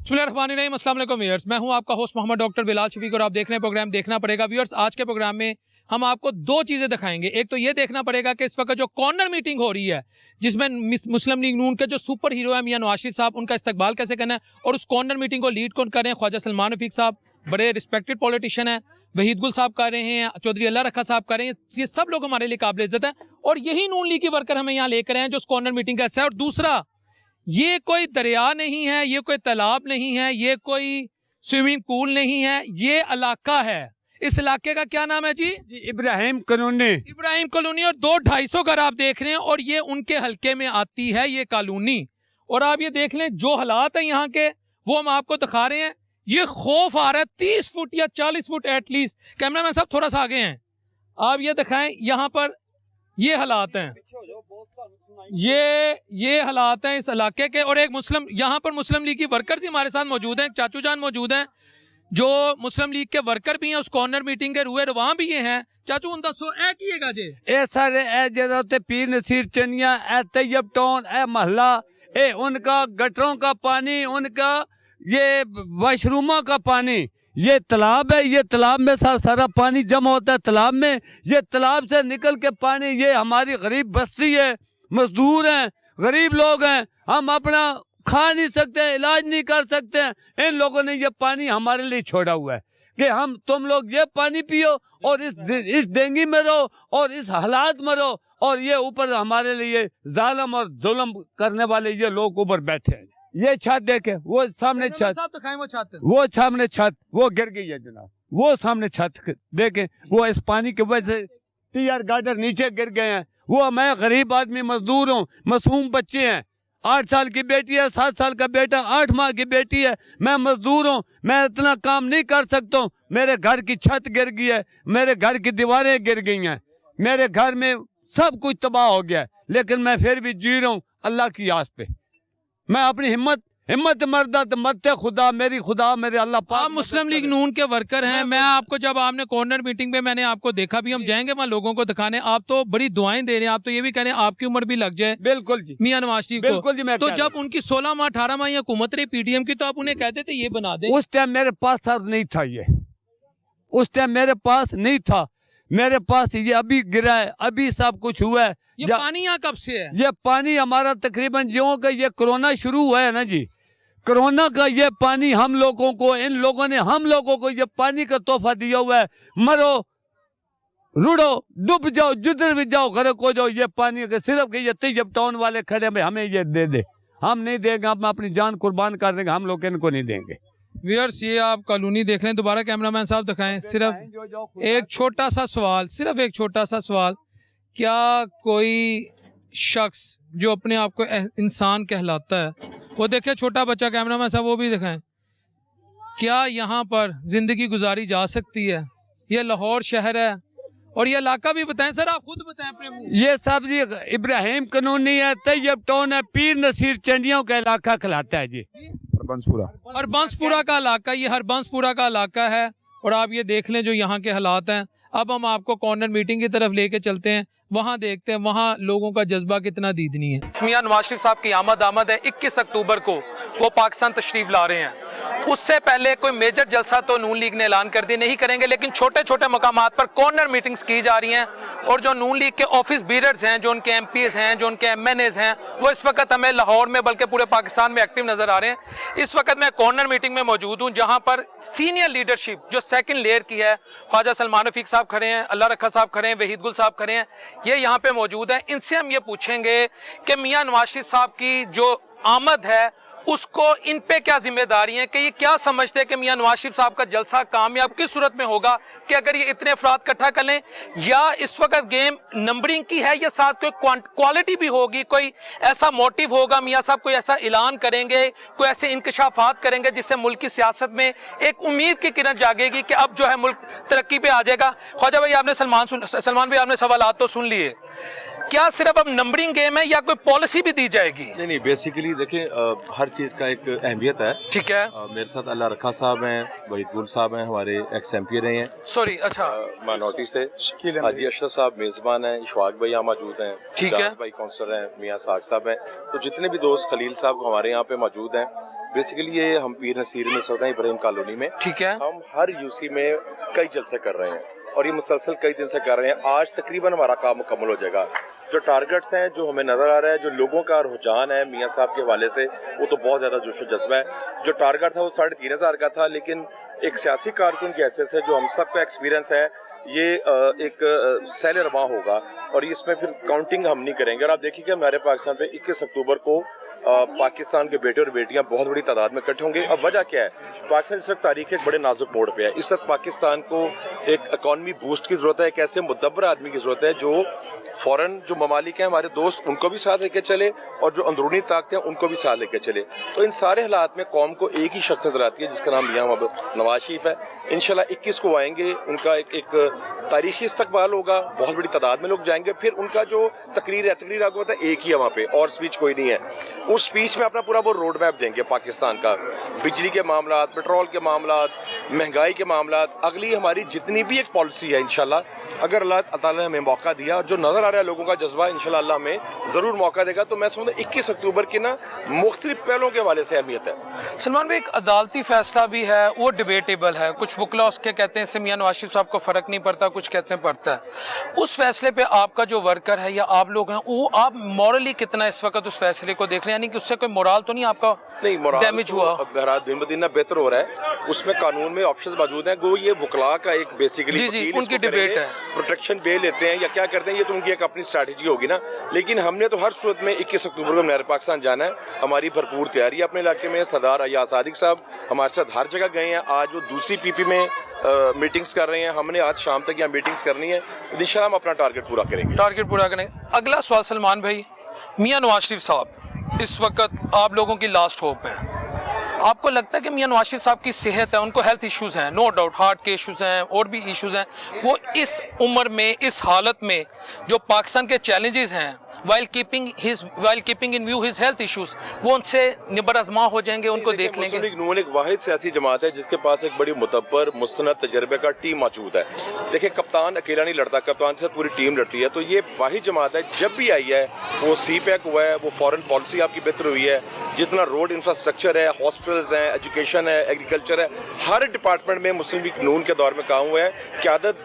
बिस्मिल्लाहिर्रहमानिर्रहीम, अस्सलाम वालेकुम व्यूअर्स। मैं हूं आपका होस्ट मोहम्मद डॉक्टर बिलाल शफीक और आप देख रहे हैं प्रोग्राम देखना पड़ेगा। व्यूअर्स, आज के प्रोग्राम में हम आपको दो चीज़ें दिखाएंगे। एक तो ये देखना पड़ेगा कि इस वक्त जो कॉर्नर मीटिंग हो रही है जिसमें मुस्लिम लीग नून के जो सुपर हीरो है मियां नवाज शरीफ साहब, उनका इस्तकबाल कैसे करना है और उस कॉर्नर मीटिंग को लीड कौन कर रहे हैं। ख्वाजा सलमान रफीक साहब बड़े रिस्पेक्टेड पॉलिटिशियन हैं, वहीद गुल साहब कर रहे हैं, चौधरी अल्लाह रखा साहब कर रहे हैं। ये सब लोग हमारे लिए काबिल इज्जत है और यही नून लीग के वर्कर हमें यहाँ लेकर आए हैं जो उस कॉर्नर मीटिंग का हिस्सा है। और दूसरा, ये कोई दरिया नहीं है, ये कोई तालाब नहीं है, ये कोई स्विमिंग पूल नहीं है, ये इलाका है। इस इलाके का क्या नाम है जी? इब्राहिम कॉलोनी। इब्राहिम कॉलोनी। और 200-250 घर आप देख रहे हैं और ये उनके हल्के में आती है ये कॉलोनी। और आप ये देख लें जो हालात हैं यहाँ के, वो हम आपको दिखा रहे हैं। ये खौफ आ रहा है 30 फुट या 40 फुट एटलीस्ट। कैमरामैन साहब थोड़ा सा आगे हैं, आप ये दिखाएं। यहाँ पर ये हालात हैं, ये हालात हैं इस इलाके के। और एक मुस्लिम, यहाँ पर मुस्लिम लीग की वर्कर्स ही हमारे साथ मौजूद हैं। चाचू जान मौजूद हैं जो मुस्लिम लीग के वर्कर भी हैं, उस कॉर्नर मीटिंग के रुए रवां भी ये हैं। चाचू उन दसो ए कीएगा जे ए सारे ए जरा ते पीर नसीर चनिया, ए तैयब टाउन, ए महला, ए उनका गटरों का पानी, उनका ये वाशरूमों का पानी, ये तालाब है, ये तालाब में सारा पानी जमा होता है तालाब में। ये तालाब से निकल के पानी, ये हमारी गरीब बस्ती है, मजदूर हैं, गरीब लोग हैं, हम अपना खा नहीं सकते, इलाज नहीं कर सकते हैं। इन लोगों ने ये पानी हमारे लिए छोड़ा हुआ है कि तुम लोग ये पानी पियो और इस डेंगी में रहो और इस हालात में रहो। और ये ऊपर हमारे लिए जालिम और जुल्म करने वाले ये लोग ऊपर बैठे हैं। ये छत देखे, वो सामने छत, वो सामने छत वो गिर गई है जनाब, वो सामने छत देखे, वो इस पानी की वजह से टीआर गार्डर नीचे गिर गए हैं। वो मैं गरीब आदमी मजदूर हूँ, मासूम बच्चे हैं, 8 साल की बेटी है, 7 साल का बेटा, 8 माह की बेटी है। मैं मजदूर हूँ, मैं इतना काम नहीं कर सकता हूँ। मेरे घर की छत गिर गई है, मेरे घर की दीवारें गिर गई हैं, मेरे घर में सब कुछ तबाह हो गया है, लेकिन मैं फिर भी जी रहा हूँ अल्लाह की आस पे। मैं अपनी हिम्मत मर्दत मत खुदा मेरी खुदा मेरे अल्लाह पाक। आप मुस्लिम लीग नून के वर्कर हैं। मैं आपको जब आपने कॉर्नर मीटिंग में मैंने आपको देखा भी, हम जाएंगे वहाँ लोगों को दिखाने, आप तो बड़ी दुआएं दे रहे हैं। आप तो ये भी कह रहे हैं आपकी उम्र भी लग जाए। बिल्कुल जी, मियां नवाज शरीफ को। बिल्कुल जी। मैं तो जब उनकी 16 माह 18 माह हुकूमत रही पीडीएम की, तो आप उन्हें कहते थे ये बना दे। उस टाइम मेरे पास सर नहीं था, ये उस टाइम मेरे पास नहीं था, मेरे पास ये अभी गिरा है, अभी सब कुछ हुआ है। ये पानी यहाँ कब से है? ये पानी हमारा तकरीबन ज्यों का ये कोरोना शुरू हुआ है ना जी, कोरोना का ये पानी हम लोगों को, इन लोगों ने हम लोगों को ये पानी का तोहफा दिया हुआ है। मरो रुड़ो डूब जाओ जिधर भी जाओ घर को जाओ, ये पानी के सिर्फ के ये तैयब टाउन वाले खड़े में हमें ये दे दे, हम नहीं देंगे, हम अपनी जान कुर्बान कर देंगे, हम लोग इनको नहीं देंगे। व्यूअर्स, ये आप कॉलोनी देख रहे हैं। दोबारा कैमरामैन साहब दिखाएं। सिर्फ एक छोटा सा सवाल, सिर्फ एक छोटा सा सवाल, क्या कोई शख्स जो अपने आप को इंसान कहलाता है, वो देखे छोटा बच्चा, कैमरामैन साहब वो भी दिखाएं, क्या यहाँ पर जिंदगी गुजारी जा सकती है? ये लाहौर शहर है और ये इलाका भी बताएं सर, आप खुद बताएं अपने मुंह। ये सब जी इब्राहिम कॉलोनी है, तैयब टाउन है, पीर नसीर चंदियों का इलाका कहलाता है जी। हरबंसपुरा का इलाका, ये हरबंसपुरा का इलाका है। और आप ये देख लें जो यहाँ के हालात हैं। अब हम आपको कॉर्नर मीटिंग की तरफ लेके चलते हैं, वहाँ देखते हैं वहाँ लोगों का जज्बा कितना दीदनी है। मियां नवाज शरीफ साहब की आमद है। 21 अक्टूबर को वो पाकिस्तान तशरीफ ला रहे हैं। उससे पहले कोई मेजर जलसा तो नून लीग ने ऐलान कर दी नहीं करेंगे, लेकिन छोटे छोटे मकामात पर कॉर्नर मीटिंग्स की जा रही हैं। और जो नून लीग के ऑफिस बीरर्स हैं, जो उनके MPs हैं, जो उनके MNAs हैं, वो इस वक्त हमें लाहौर में बल्कि पूरे पाकिस्तान में एक्टिव नजर आ रहे हैं। इस वक्त मैं कॉर्नर मीटिंग में मौजूद हूँ जहाँ पर सीनियर लीडरशिप जो सेकंड लेयर की है, ख्वाजा सलमान रफीक साहब खड़े हैं, अल्लाह रखा साहब खड़े हैं, वहीद गुल साहब खड़े हैं, ये यहाँ पे मौजूद हैं। इनसे हम ये पूछेंगे कि मियां नवाज शरीफ साहब की जो आमद है उसको इन पे क्या जिम्मेदारी है, कि ये क्या समझते हैं कि मियां नवाज शरीफ साहब का जलसा कामयाब किस सूरत में होगा, कि अगर ये इतने अफराद इकट्ठा कर लें, या इस वक्त गेम नंबरिंग की है या साथ कोई क्वालिटी भी होगी, कोई ऐसा मोटिव होगा, मियां साहब कोई ऐसा ऐलान करेंगे, कोई ऐसे इंकशाफात करेंगे जिससे मुल्क की सियासत में एक उम्मीद की किरण जागेगी कि अब जो है मुल्क तरक्की पे आ जाएगा। ख्वाजा भाई आपने सलमान भाई आपने सवालात तो सुन लिए, क्या सिर्फ अब नंबरिंग गेम है या कोई पॉलिसी भी दी जाएगी? नहीं, बेसिकली देखिए हर चीज का एक अहमियत है। ठीक है। मेरे साथ अल्लाह रखा साहब हैं, वहीद गुल साहब हैं, हमारे एक्स MP रहे हैं। सॉरी, अच्छा, माइनॉरिटी से हाजी अशरफ साहब मेजबान हैं, इशफाक भाई यहाँ मौजूद हैं, ठीक है, भाई काउंसलर हैं, मियां साग साहब हैं, तो जितने भी दोस्त खलील साहब हमारे यहाँ पे मौजूद हैं, बेसिकली ये हम पीर नसीर में सौदा इब्राहिम कॉलोनी में, ठीक है, हम हर यूसी में कई जलसे कर रहे हैं और ये मुसलसल कई दिन से कर रहे हैं। आज तकरीबन हमारा काम मुकम्मल हो जाएगा। जो टारगेट्स हैं, जो हमें नज़र आ रहा है, जो लोगों का रुझान है मियाँ साहब के हवाले से, वो तो बहुत ज़्यादा जोश व जज्बा है। जो टारगेट था वो 3500 का था, लेकिन एक सियासी कारकुन के हैसियत से जो हम सब का एक्सपीरियंस है, ये एक सैल रवा होगा और इसमें फिर काउंटिंग हम नहीं करेंगे। और आप देखिए हमारे पाकिस्तान पे 21 अक्टूबर को पाकिस्तान के बेटे और बेटियां बहुत बड़ी तादाद में इकट्ठे होंगे। अब वजह क्या है, पाकिस्तान इस वक्त तारीख एक बड़े नाजुक मोड़ पे है। इस वक्त पाकिस्तान को एक इकॉनमी बूस्ट की जरूरत है, एक ऐसे मुदब्बर आदमी की जरूरत है जो फॉरेन जो ममालिक हैं हमारे दोस्त, उनको भी साथ लेके चले और जो अंदरूनी ताकतें हैं उनको भी साथ लेके चले। तो इन सारे हालात में कौम को एक ही शख्स नजर आती है जिसका नाम मियां मोहम्मद नवाज शरीफ है। इंशाल्लाह 21 को आएंगे, उनका एक तारीखी इस्तकबाल होगा, बहुत बड़ी तादाद में लोग जाएंगे। फिर उनका जो तकरीर है, तकरीर आपको पता है एक ही है वहाँ पे, और स्पीच कोई नहीं है। उस स्पीच में अपना पूरा वो रोड मैप देंगे पाकिस्तान का, बिजली के मामला, पेट्रोल के मामला, महंगाई के मामला, अगली हमारी जितनी भी एक पॉलिसी है इंशाल्लाह, अगर अल्लाह ताला ने हमें मौका दिया और जो नजर आ रहा है लोगों का जज्बा, इंशाल्लाह अल्लाह हमें जरूर मौका देगा। तो मैं समझता 21 अक्टूबर की ना मुख्तलिफ पहलों के हवाले से अहमियत है। सलमान भाई, एक अदालती फैसला भी है, वो डिबेटेबल है। कुछ वकला उसके कहते हैं इससे मियां नवाज शरीफ साहब को फर्क नहीं पड़ता, कुछ कहते हैं पड़ता है। उस फैसले पे आपका जो वर्कर है या आप लोग हैं, वो आप मॉरली कितना इस वक्त उस फैसले को देख रहे हैं, यानी कि उससे कोई मोराल तो नहीं आपका नहीं, मोराल डैमेज हुआ? बहरहाल दिन ब दिन ना बेहतर हो रहा है, उसमें कानून में ऑप्शंस मौजूद हैं। गो ये वकला का एक बेसिकली जी उनकी डिबेट है, प्रोटेक्शन बे लेते हैं या क्या करते हैं, ये तो उनकी एक अपनी स्ट्रैटेजी होगी ना। लेकिन हमने तो हर सूरत में 21 अक्टूबर को नहर पाकिस्तान जाना है। हमारी भरपूर तैयारी है अपने इलाके में। सरदार अयाज सादिक साहब हमारे साथ हर जगह गए हैं। आज वो दूसरी पीपी में मीटिंग्स कर रहे हैं, हमने आज शाम तक यहाँ मीटिंग्स करनी है। इंशाल्लाह हम अपना टारगेट पूरा करेंगे। अगला सवाल सलमान भाई, मियां नवाज शरीफ साहब इस वक्त आप लोगों की लास्ट होप है। आपको लगता है कि मियां नवाज शरीफ साहब की सेहत है, उनको हेल्थ इश्यूज हैं, नो डाउट हार्ट के इश्यूज हैं और भी इश्यूज हैं, वो इस उम्र में, इस हालत में जो पाकिस्तान के चैलेंजेस हैं, while keeping in view his health issues, वो उनसे निबर आजमा हो जाएंगे, उनको देख लेंगे। मुस्लिम लीग नून एक वाहिद सियासी जमात है जिसके पास एक बड़ी मुतब्बर मुस्तनद तजर्बे का टीम मौजूद है। देखिए कप्तान अकेला नहीं लड़ता, कप्तान के साथ पूरी टीम लड़ती है। तो ये वाहिद जमात है, जब भी आई है वो सी पैक हुआ है, वो फॉरेन पॉलिसी आपकी बेहतर हुई है, जितना रोड इंफ्रास्ट्रक्चर है, हॉस्पिटल्स हैं, एजुकेशन है, एग्रीकल्चर है, हर डिपार्टमेंट में मुस्लिम लीग नून के दौर में काम हुआ है। क़यादत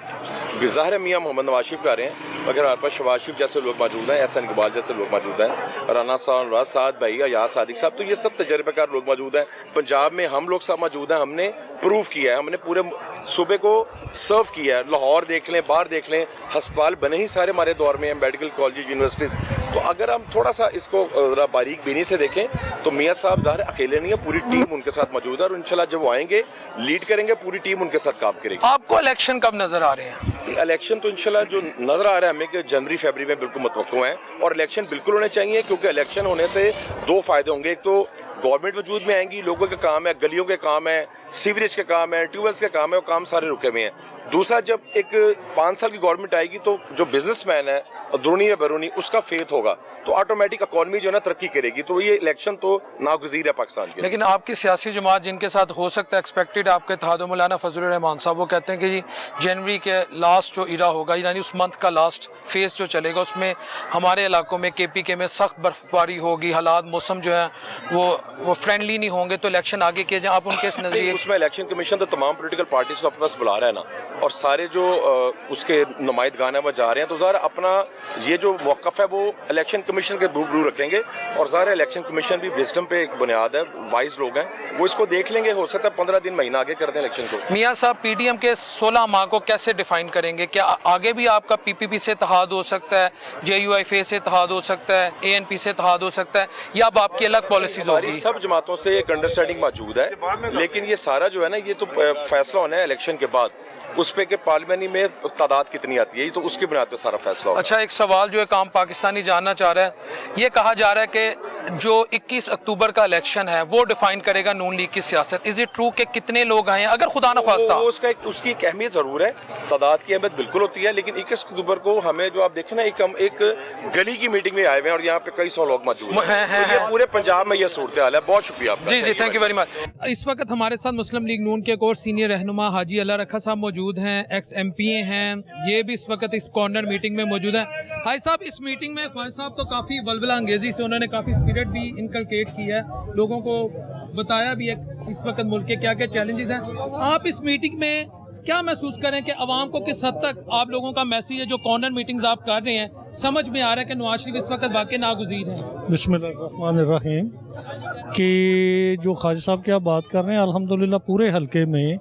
ज़ाहिर मियाँ मोहम्मद नवाज शरीफ कर रहे हैं, मगर हमारे पास शहबाज शरीफ जैसे लोग मौजूद हैं, एहसान इकबाल जैसे लोग मौजूद हैं, राना साहब, साद भाई, अयाज सादिक साहब, तो ये सब तजर्बेकार लोग मौजूद हैं। पंजाब में हम लोग सब मौजूद हैं, हमने प्रूव किया है, हमने पूरे सूबे को सर्व किया है। लाहौर देख लें, बाहर देख लें, अस्पताल बने ही सारे हमारे दौर में हैं, मेडिकल कॉलेज, यूनिवर्सिटीज़। तो अगर हम थोड़ा सा इसको ज़रा बारीक बीनी से देखें तो मियाँ साहब ज़ाहिर अकेले नहीं है, पूरी टीम उनके साथ मौजूद है और इंशाल्लाह जब वो आएंगे लीड करेंगे, पूरी टीम उनके साथ काम करेगी। आपको इलेक्शन कब नजर आ रहे हैं? इलेक्शन तो इंशाल्लाह जो नजर आ रहा है हमें कि जनवरी फरवरी में बिल्कुल मुतवक्को है, और इलेक्शन बिल्कुल होने चाहिए, क्योंकि इलेक्शन होने से दो फायदे होंगे। एक तो गवर्नमेंट वजूद में आएंगी, लोगों के काम है, गलियों के काम है, सीवरेज के काम है, ट्यूबवेल्स के काम है, वो काम सारे रुके हुए हैं। दूसरा, जब एक 5 साल की गवर्नमेंट आएगी तो जो बिजनेसमैन है अंदरूनी या बैरूनी, उसका फेथ होगा, तो ऑटोमेटिक इकॉनमी जो है ना तरक्की करेगी। तो ये इलेक्शन तो नागुज़ीर है पाकिस्तान के। लेकिन आपकी सियासी जमात जिनके साथ हो सकता है एक्सपेक्टेड, आपके इत्तेहाद मौलाना फजलुर रहमान साहब, वो कहते हैं कि जनवरी के लास्ट जो इरा होगा, यानी उस मंथ का लास्ट फेज जो चलेगा, उसमें हमारे इलाकों में KPK में सख्त बर्फबारी होगी, हालात मौसम जो है वो फ्रेंडली नहीं होंगे, तो इलेक्शन आगे किए जाए। आप उनके इस नजरिए? उसमें इलेक्शन कमीशन तो तमाम पॉलिटिकल पार्टीज को अपने पास बुला रहा है ना, और सारे जो उसके नुमाइंदगान है वो जा रहे हैं, तो ज़ाहिर अपना ये जो मौक़िफ़ है वो इलेक्शन कमीशन के रूबरू रखेंगे। और ज़ाहिर इलेक्शन कमीशन भी विजडम पे एक बुनियाद है, वाइज लोग हैं, वो इसको देख लेंगे। हो सकता है 15 दिन महीना आगे कर दें इलेक्शन को। मियाँ साहब, PDM के 16 माह को कैसे डिफाइन करेंगे? क्या आगे भी आपका PPP से इत्तेहाद हो सकता है, JUIFA से इत्तेहाद हो सकता है, ANP से इत्तेहाद हो सकता है, या अब आपकी अलग पॉलिसीज होगी? सब जमातों से एक अंडरस्टैंडिंग मौजूद है, लेकिन ये सारा जो है ना, ये तो फैसला होना है इलेक्शन के बाद, उस पे के पार्लियामेंट में तादाद कितनी आती है, तो उसकी बुनियाद पे सारा फैसला होगा। अच्छा, एक सवाल जो एक आम पाकिस्तानी जानना चाह रहा है, ये कहा जा रहा है कि जो 21 अक्टूबर का इलेक्शन है वो डिफाइन करेगा नून लीग की सियासत। इज इट ट्रू कि कितने लोग आए हैं, अगर खुदा न खास्ता? उसकी एक अहमियत जरूर है, तादाद की अहमियत बिल्कुल होती है, लेकिन 21 अक्टूबर को हमें जो आप देखें ना, एक गली की मीटिंग में आए हुए हैं और यहाँ पे कई सौ लोग मौजूद हैं, तो ये पूरे पंजाब में ये सूरत हाल है। बहुत शुक्रिया आपका। जी, थैंक यू वेरी मच। इस वक्त हमारे साथ मुस्लिम लीग नून के एक और सीनियर रहनुमा हाजी अल्लाह रखा साहब मौजूद हैं, ex-MPA हैं, ये भी इस वक्त इस कॉर्नर मीटिंग में मौजूद है। हाई साहब, इस मीटिंग में ख्वाजा साहब तो काफ़ी वलवला अंगेजी से उन्होंने काफ़ी स्पिरिट भी इनकलकेट की है, लोगों को बताया भी है इस वक्त मुल्क के क्या क्या चैलेंजेस हैं। आप इस मीटिंग में क्या महसूस करें कि अवाम को किस हद तक आप लोगों का मैसेज है जो कॉर्नर मीटिंग्स आप कर रहे हैं समझ में आ रहा है कि नवाज शरीफ इस वक्त वाकई नागुज़ीर है? बिस्मिल्लाहिर्रहमानिर्रहीम कि जो ख्वाजा साहब की आप बात कर रहे हैं, अल्हम्दुलिल्लाह पूरे हलके में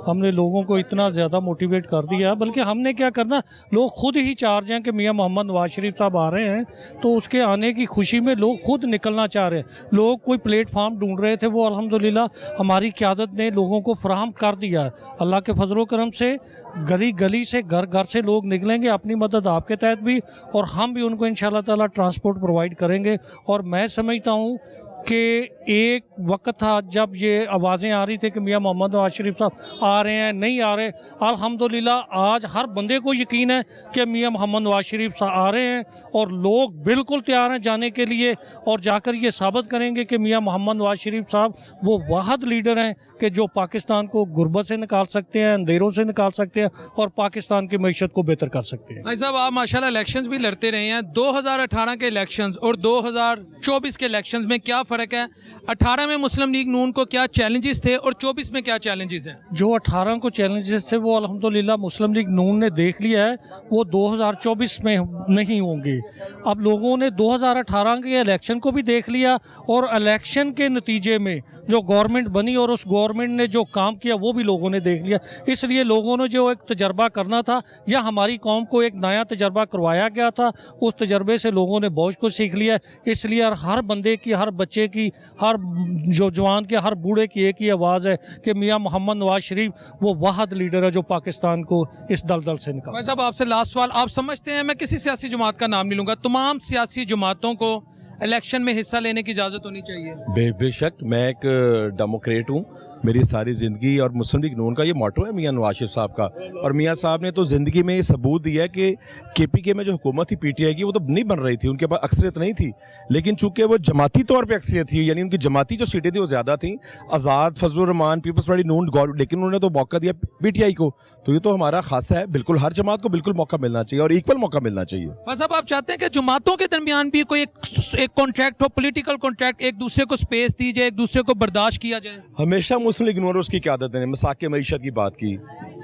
हमने लोगों को इतना ज़्यादा मोटिवेट कर दिया, बल्कि हमने क्या करना, लोग खुद ही चार्ज हैं कि मियां मोहम्मद नवाज शरीफ साहब आ रहे हैं, तो उसके आने की खुशी में लोग खुद निकलना चाह रहे हैं। लोग कोई प्लेटफार्म ढूंढ रहे थे, वो अल्हम्दुलिल्लाह हमारी क़यादत ने लोगों को फराहम कर दिया है। अल्लाह के फजल करम से गली गली से घर घर से लोग निकलेंगे, अपनी मदद आपके तहत भी और हम भी उनको इंशाअल्लाह ताला ट्रांसपोर्ट प्रोवाइड करेंगे। और मैं समझता हूँ कि एक वक्त था जब ये आवाज़ें आ रही थी कि मियां मोहम्मद नवाज शरीफ साहब आ रहे हैं, नहीं आ रहे। अल्हम्दुलिल्लाह आज हर बंदे को यकीन है कि मियां मोहम्मद नवाज शरीफ साहब आ रहे हैं और लोग बिल्कुल तैयार हैं जाने के लिए और जाकर ये साबित करेंगे कि मियां मोहम्मद नवाज शरीफ साहब वो वाहद लीडर हैं कि जो पाकिस्तान को गुर्बत से निकाल सकते हैं, अंधेरों से निकाल सकते हैं और पाकिस्तान की मईशत को बेहतर कर सकते हैं। भाई साहब, आप माशाल्लाह इलेक्शंस भी लड़ते रहे हैं। 2018 के इलेक्शंस और 2024 के इलेक्शंस में क्या फ़र्क है? 18 में मुस्लिम लीग नून को क्या चैलेंजेस थे और 24 में क्या चैलेंजेस हैं? जो 18 को चैलेंजेस थे वो अल्हम्दुलिल्लाह मुस्लिम लीग नून ने देख लिया है, वो 2024 में नहीं होंगे। अब लोगों ने 2018 के इलेक्शन को भी देख लिया और इलेक्शन के नतीजे में जो गवर्नमेंट बनी और उस गवर्नमेंट ने जो काम किया वो भी लोगों ने देख लिया। इसलिए लोगों ने जो एक तजर्बा करना था या हमारी कौम को एक नया तजर्बा करवाया गया था, उस तजर्बे से लोगों ने बहुत कुछ सीख लिया। इसलिए हर बंदे की, हर बच्चे की, हर जो जवान के, हर बूढ़े की एक ही आवाज़ है कि मियां मोहम्मद नवाज शरीफ वो वाहद लीडर है जो पाकिस्तान को इस दलदल से निकाले। भाई साहब, आपसे लास्ट सवाल, आप समझते हैं, मैं किसी सियासी जमात का नाम नहीं लूँगा, तमाम सियासी जमातों को इलेक्शन में हिस्सा लेने की इजाज़त होनी चाहिए? बेशक, मैं एक डेमोक्रेट हूँ, मेरी सारी ज़िंदगी और मुस्लिम लीग नून का ये मोटो है मियां नवाज शरीफ साहब का। और मियां साहब ने तो ज़िंदगी में ये सबूत दिया है कि केपीके में जो हुकूमत थी पीटीआई की, वो तो नहीं बन रही थी, उनके पास अक्सरियत नहीं थी, लेकिन चूंकि वो जमाती तौर पे अक्सरियत थी, यानी उनकी जमाती जो सीटें थी वो ज़्यादा थी, आज़ाद, फजलुर रहमान, पीपल्स पार्टी, नून, लेकिन उन्होंने तो मौका दिया पीटीआई को। तो ये तो हमारा खासा है, बिल्कुल हर जमात को बिल्कुल मौका मिलना चाहिए और इक्वल मौका मिलना चाहिए। भाई साहब, आप चाहते हैं कि जमातों के दरमियान भी कोई एक कॉन्ट्रैक्ट हो, पॉलिटिकल कॉन्ट्रैक्ट, एक दूसरे को स्पेस दी जाए, एक दूसरे को बर्दाश्त किया जाए? हमेशा मुस्लिम लीग नून और उसकी क़यादत ने मसाके मईशत की बात की,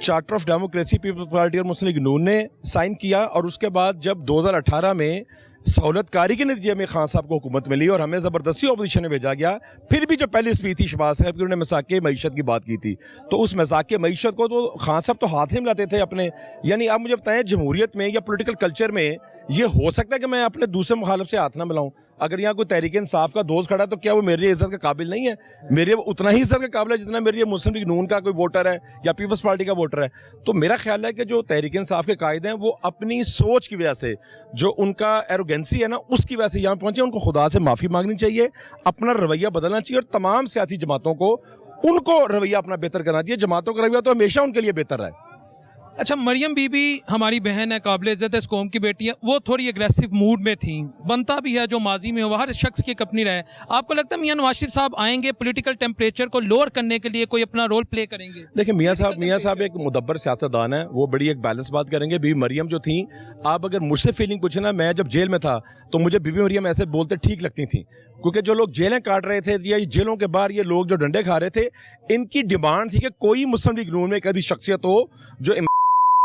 charter of democracy Peoples Party और मुस्लिम लीग नून ने साइन किया, और उसके बाद जब 2018 में सहूलतकारी के नतीजे में खान साहब को हुकूमत मिली और हमें ज़बरदस्ती अपोजिशन में भेजा गया, फिर भी जो पहली स्पीच थी शहबाज साहब की, उन्होंने मसाके मईशत की बात की थी, तो उस मसाके मईशत को तो खान साहब तो हाथ नहीं मिलाते थे अपने। यानी आप मुझे बताएं, जमहूरियत में या पॉलिटिकल कल्चर में ये हो सकता है कि मैं अपने दूसरे मुखालिफ से हाथ ना मिलाऊं? अगर यहाँ कोई तहरीक इंसाफ का दोस्त खड़ा है तो क्या वो मेरे लिए इज्जत के काबिल नहीं है? मेरे उतना ही इज्जत के काबिल है जितना मेरे लिए मुस्लिम लीग नून का कोई वोटर है या पीपल्स पार्टी का वोटर है। तो मेरा ख्याल है कि जो तहरीक इंसाफ के कायदे हैं वो अपनी सोच की वजह से, जो उनका एरोगेंसी है ना, उसकी वजह से यहाँ पहुंचे। उनको खुदा से माफ़ी मांगनी चाहिए, अपना रवैया बदलना चाहिए और तमाम सियासी जमातों को उनको रवैया अपना बेहतर करना चाहिए। जमातों का रवैया तो हमेशा उनके लिए बेहतर है। अच्छा, मरियम बीबी हमारी बहन है, काबिल इज़्ज़त है, इस कौम की बेटी है, वो थोड़ी एग्रेसिव मूड में थी, बनता भी है जो माजी में हो, हर शख्स की एक अपनी राय। आपको लगता है मियां नवाज शरीफ साहब आएंगे, पॉलिटिकल टेम्परेचर को लोअर करने के लिए कोई अपना रोल प्ले करेंगे? देखिए, मियां साहब एक मुदब्बर सियासतदान है, वो बड़ी एक बैलेंस बात करेंगे। बीबी मरियम जो थी, आप अगर मुझसे फीलिंग पूछे ना, मैं जब जेल में था तो मुझे बीबी मरियम ऐसे बोलते ठीक लगती थी, क्योंकि जो लोग जेलें काट रहे थे या जेलों के बाहर ये लोग जो डंडे खा रहे थे, इनकी डिमांड थी कि कोई मुस्लिम लीग नून में एक ऐसी शख्सियत हो जो